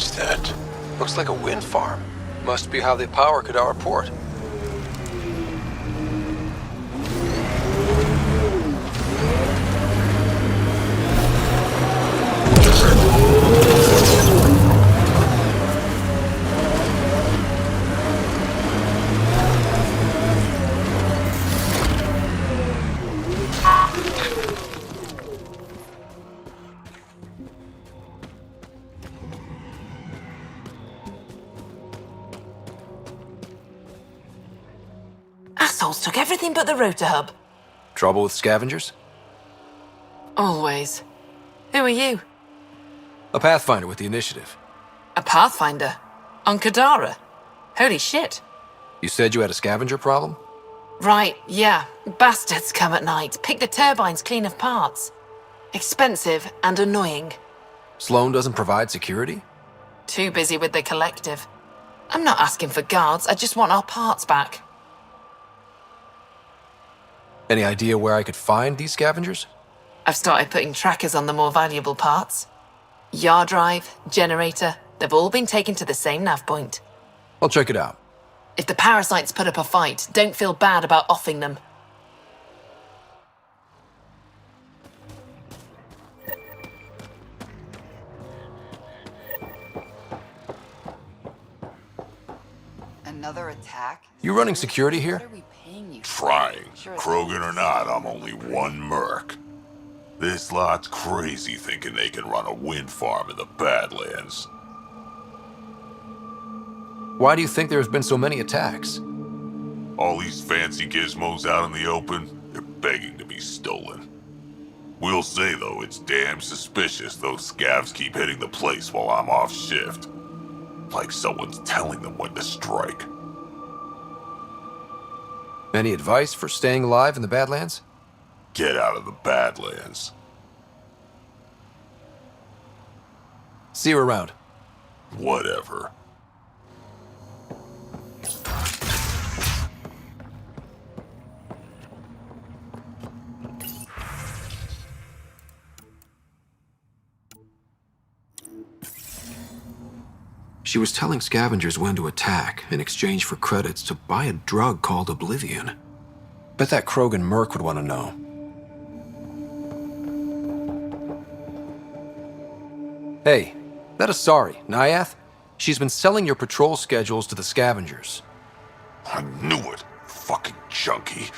is that? Looks like a wind farm. Must be how they power Kadara port. Assholes took everything but the rotor hub. Trouble with scavengers? Always. Who are you? A Pathfinder with the initiative. A Pathfinder? On Kadara? Holy shit. You said you had a scavenger problem? Right, yeah. Bastards come at night, pick the turbines clean of parts. Expensive and annoying. Sloan doesn't provide security? Too busy with the collective. I'm not asking for guards, I just want our parts back. Any idea where I could find these scavengers? I've started putting trackers on the more valuable parts. Yard drive, generator, they've all been taken to the same nav point. I'll check it out. If the parasites put up a fight, don't feel bad about offing them. Another attack? You running security here? Trying. Krogan or not, I'm only one merc. This lot's crazy thinking they can run a wind farm in the Badlands. Why do you think there's been so many attacks? All these fancy gizmos out in the open, they're begging to be stolen. We'll say, though, it's damn suspicious those scavs keep hitting the place while I'm off shift. Like someone's telling them when to strike. Any advice for staying alive in the Badlands? Get out of the Badlands. See you around. Whatever. She was telling scavengers when to attack in exchange for credits to buy a drug called Oblivion. Bet that Krogan merc would want to know. Hey, that Asari, Nyath? She's been selling your patrol schedules to the scavengers. I knew it. Fucking junkie.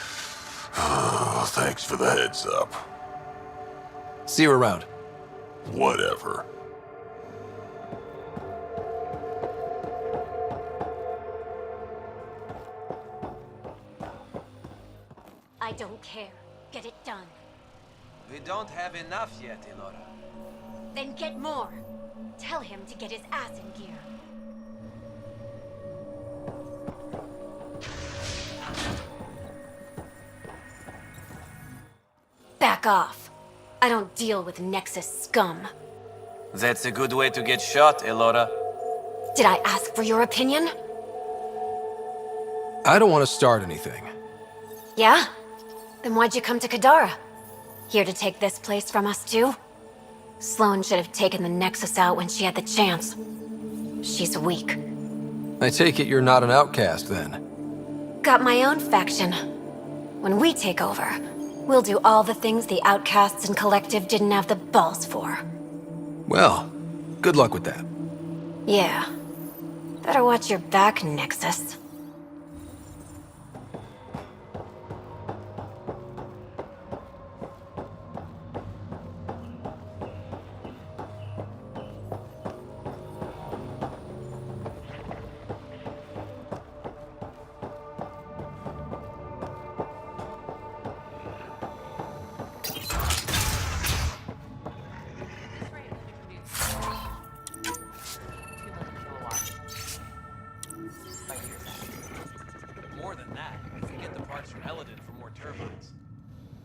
Thanks for the heads up. See you around. Whatever. I don't care. Get it done. We don't have enough yet, Elora. Then get more. Tell him to get his ass in gear. Back off. I don't deal with Nexus scum. That's a good way to get shot, Elora. Did I ask for your opinion? I don't want to start anything. Yeah? Then why'd you come to Kadara? Here to take this place from us too? Sloan should have taken the Nexus out when she had the chance. She's weak. I take it you're not an outcast, then? Got my own faction. When we take over, we'll do all the things the outcasts and collective didn't have the balls for. Well, good luck with that. Yeah. Better watch your back, Nexus.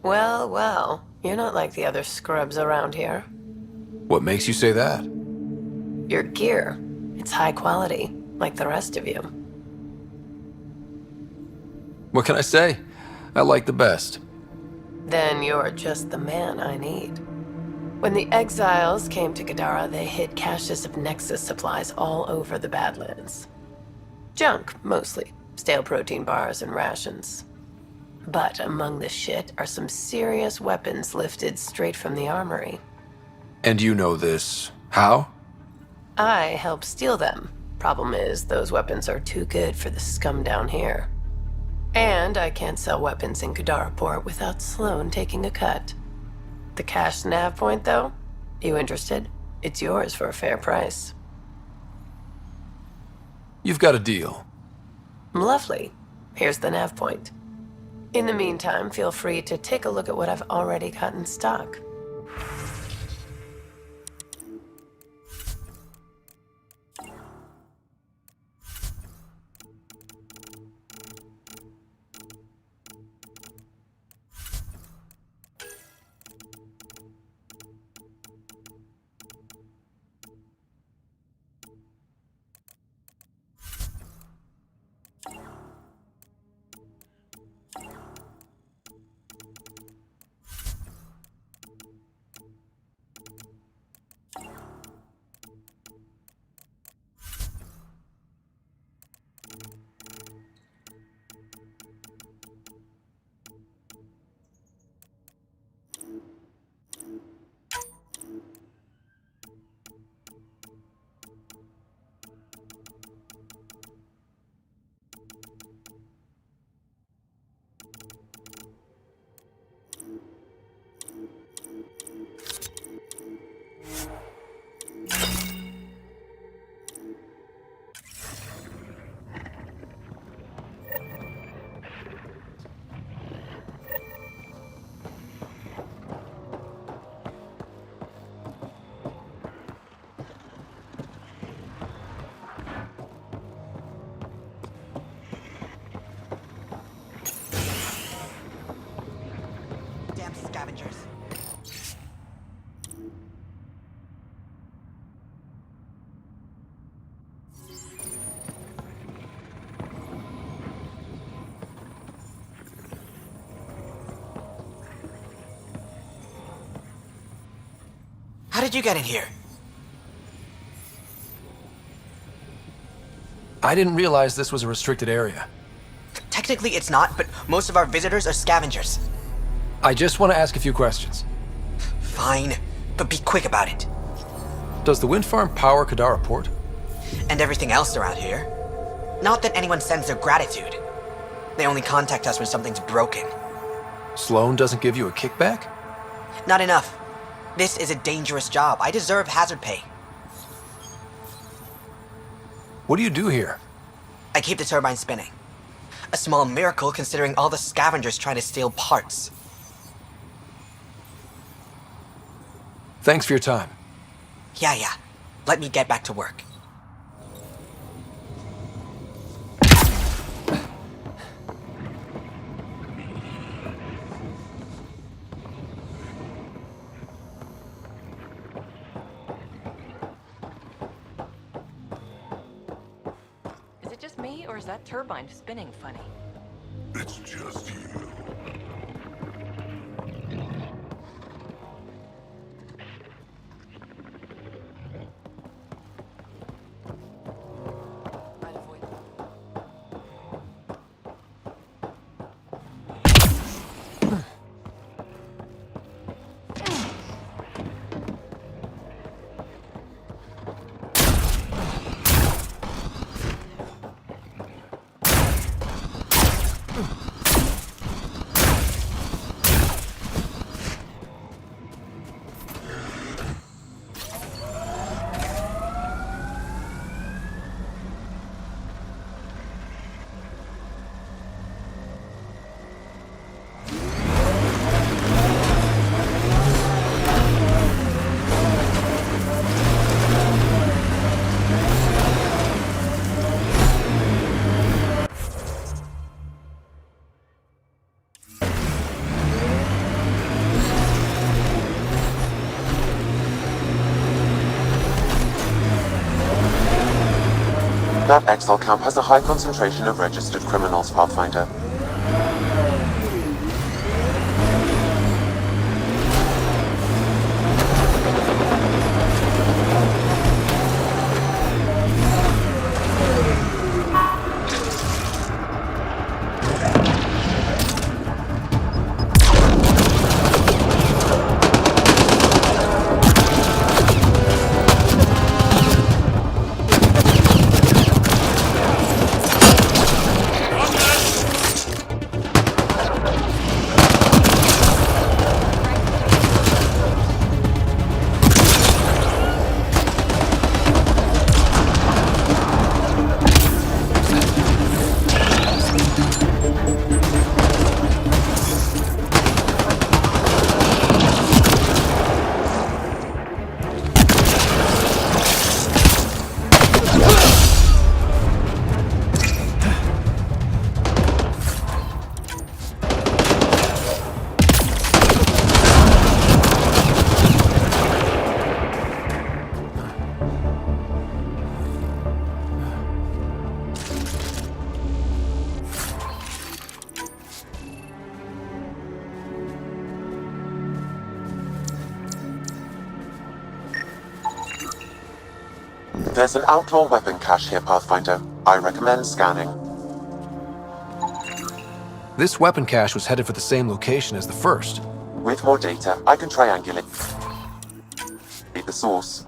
Well, well. You're not like the other scrubs around here. What makes you say that? Your gear. It's high quality, like the rest of you. What can I say? I like the best. Then you're just the man I need. When the exiles came to Kadara, they hid caches of Nexus supplies all over the Badlands. Junk, mostly. Stale protein bars and rations. But among the shit are some serious weapons lifted straight from the armory. And you know this. How? I helped steal them. Problem is, those weapons are too good for the scum down here. And I can't sell weapons in Kadara Port without Sloan taking a cut. The cash nav point, though? You interested? It's yours for a fair price. You've got a deal. Lovely. Here's the nav point. In the meantime, feel free to take a look at what I've already got in stock. Scavengers. How did you get in here? I didn't realize this was a restricted area. Technically it's not, but most of our visitors are scavengers. I just want to ask a few questions. Fine, but be quick about it. Does the wind farm power Kadara Port? And everything else around here. Not that anyone sends their gratitude. They only contact us when something's broken. Sloan doesn't give you a kickback? Not enough. This is a dangerous job. I deserve hazard pay. What do you do here? I keep the turbine spinning. A small miracle considering all the scavengers trying to steal parts. Thanks for your time. Yeah. Let me get back to work. Is it just me, or is that turbine spinning funny? It's just you. That exile camp has a high concentration of registered criminals, Pathfinder. There's an outlaw weapon cache here, Pathfinder. I recommend scanning. This weapon cache was headed for the same location as the first. With more data, I can triangulate the source.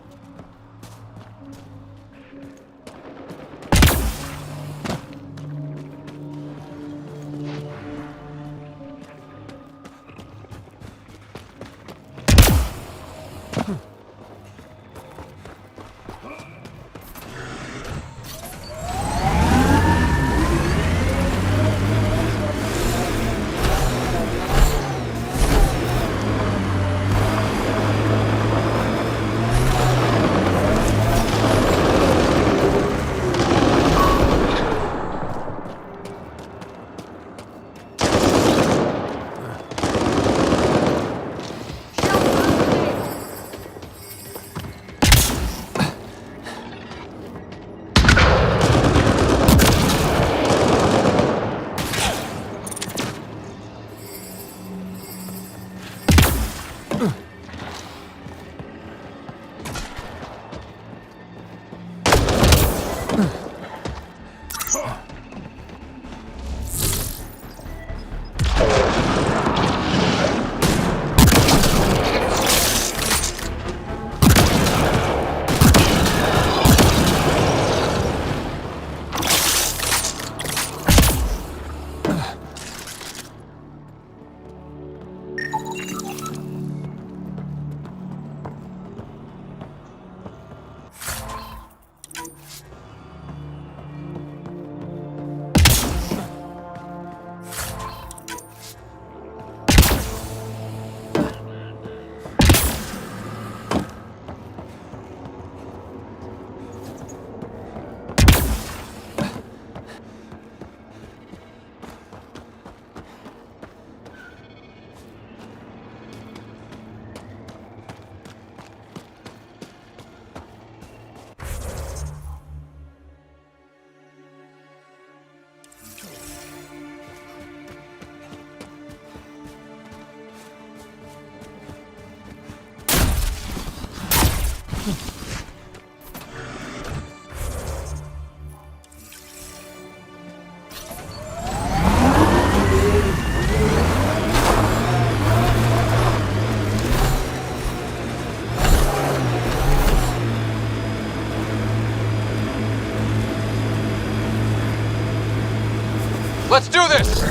Let's do this!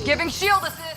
Giving shield assist.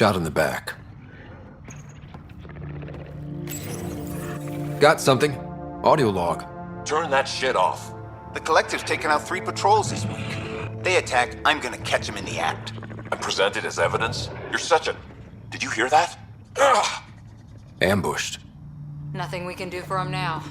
shot in the back. Got something. Audio log. Turn that shit off. The Collective's taken out 3 patrols this week. They attacked, I'm gonna catch them in the act. And present it as evidence? You're such a... Did you hear that? Ugh! Ambushed. Nothing we can do for him now.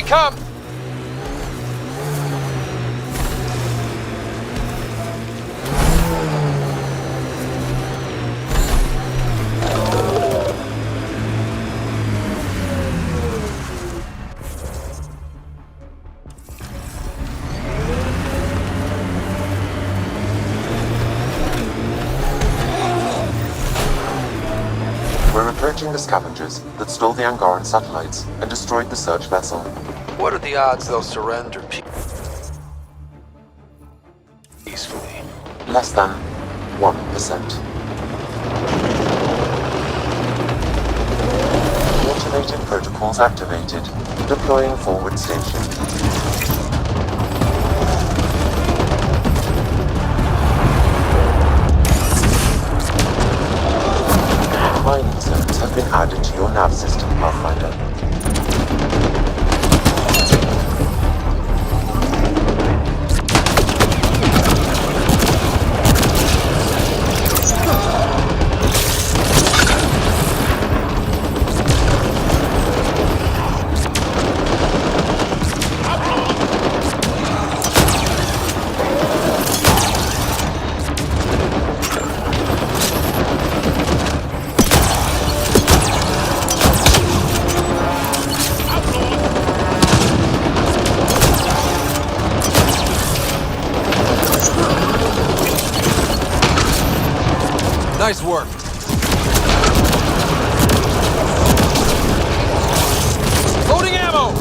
come! We're approaching the scavengers that stole the Angaran satellites and destroyed the search vessel. What are the odds they'll surrender peacefully? Less than 1%. Automated protocols activated. Deploying forward station. Mining zones have been added to your nav system, Pathfinder. Nice work. Loading ammo!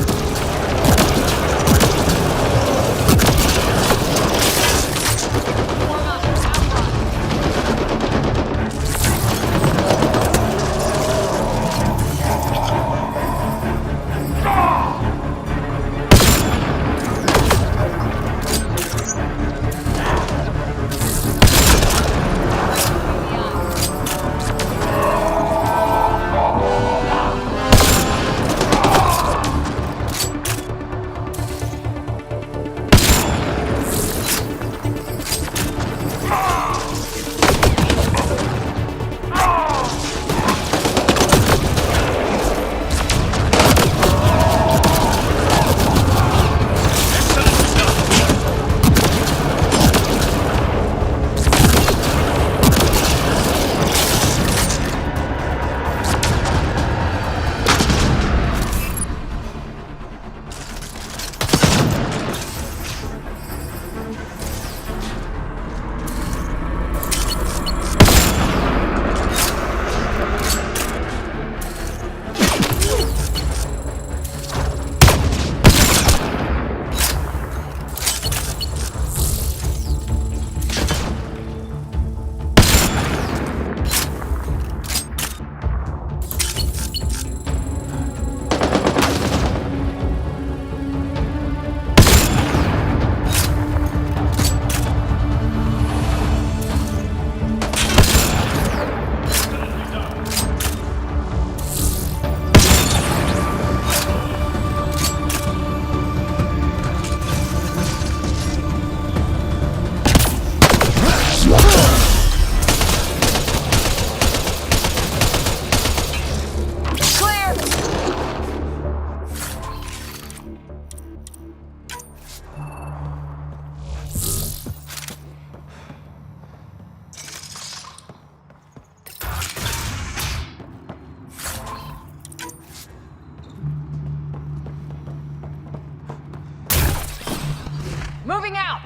Moving out!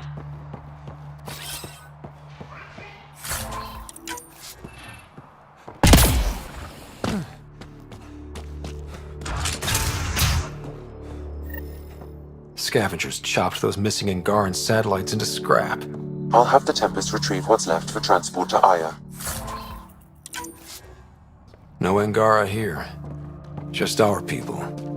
Scavengers chopped those missing Angaran satellites into scrap. I'll have the Tempest retrieve what's left for transport to Aya. No Angara here. Just our people.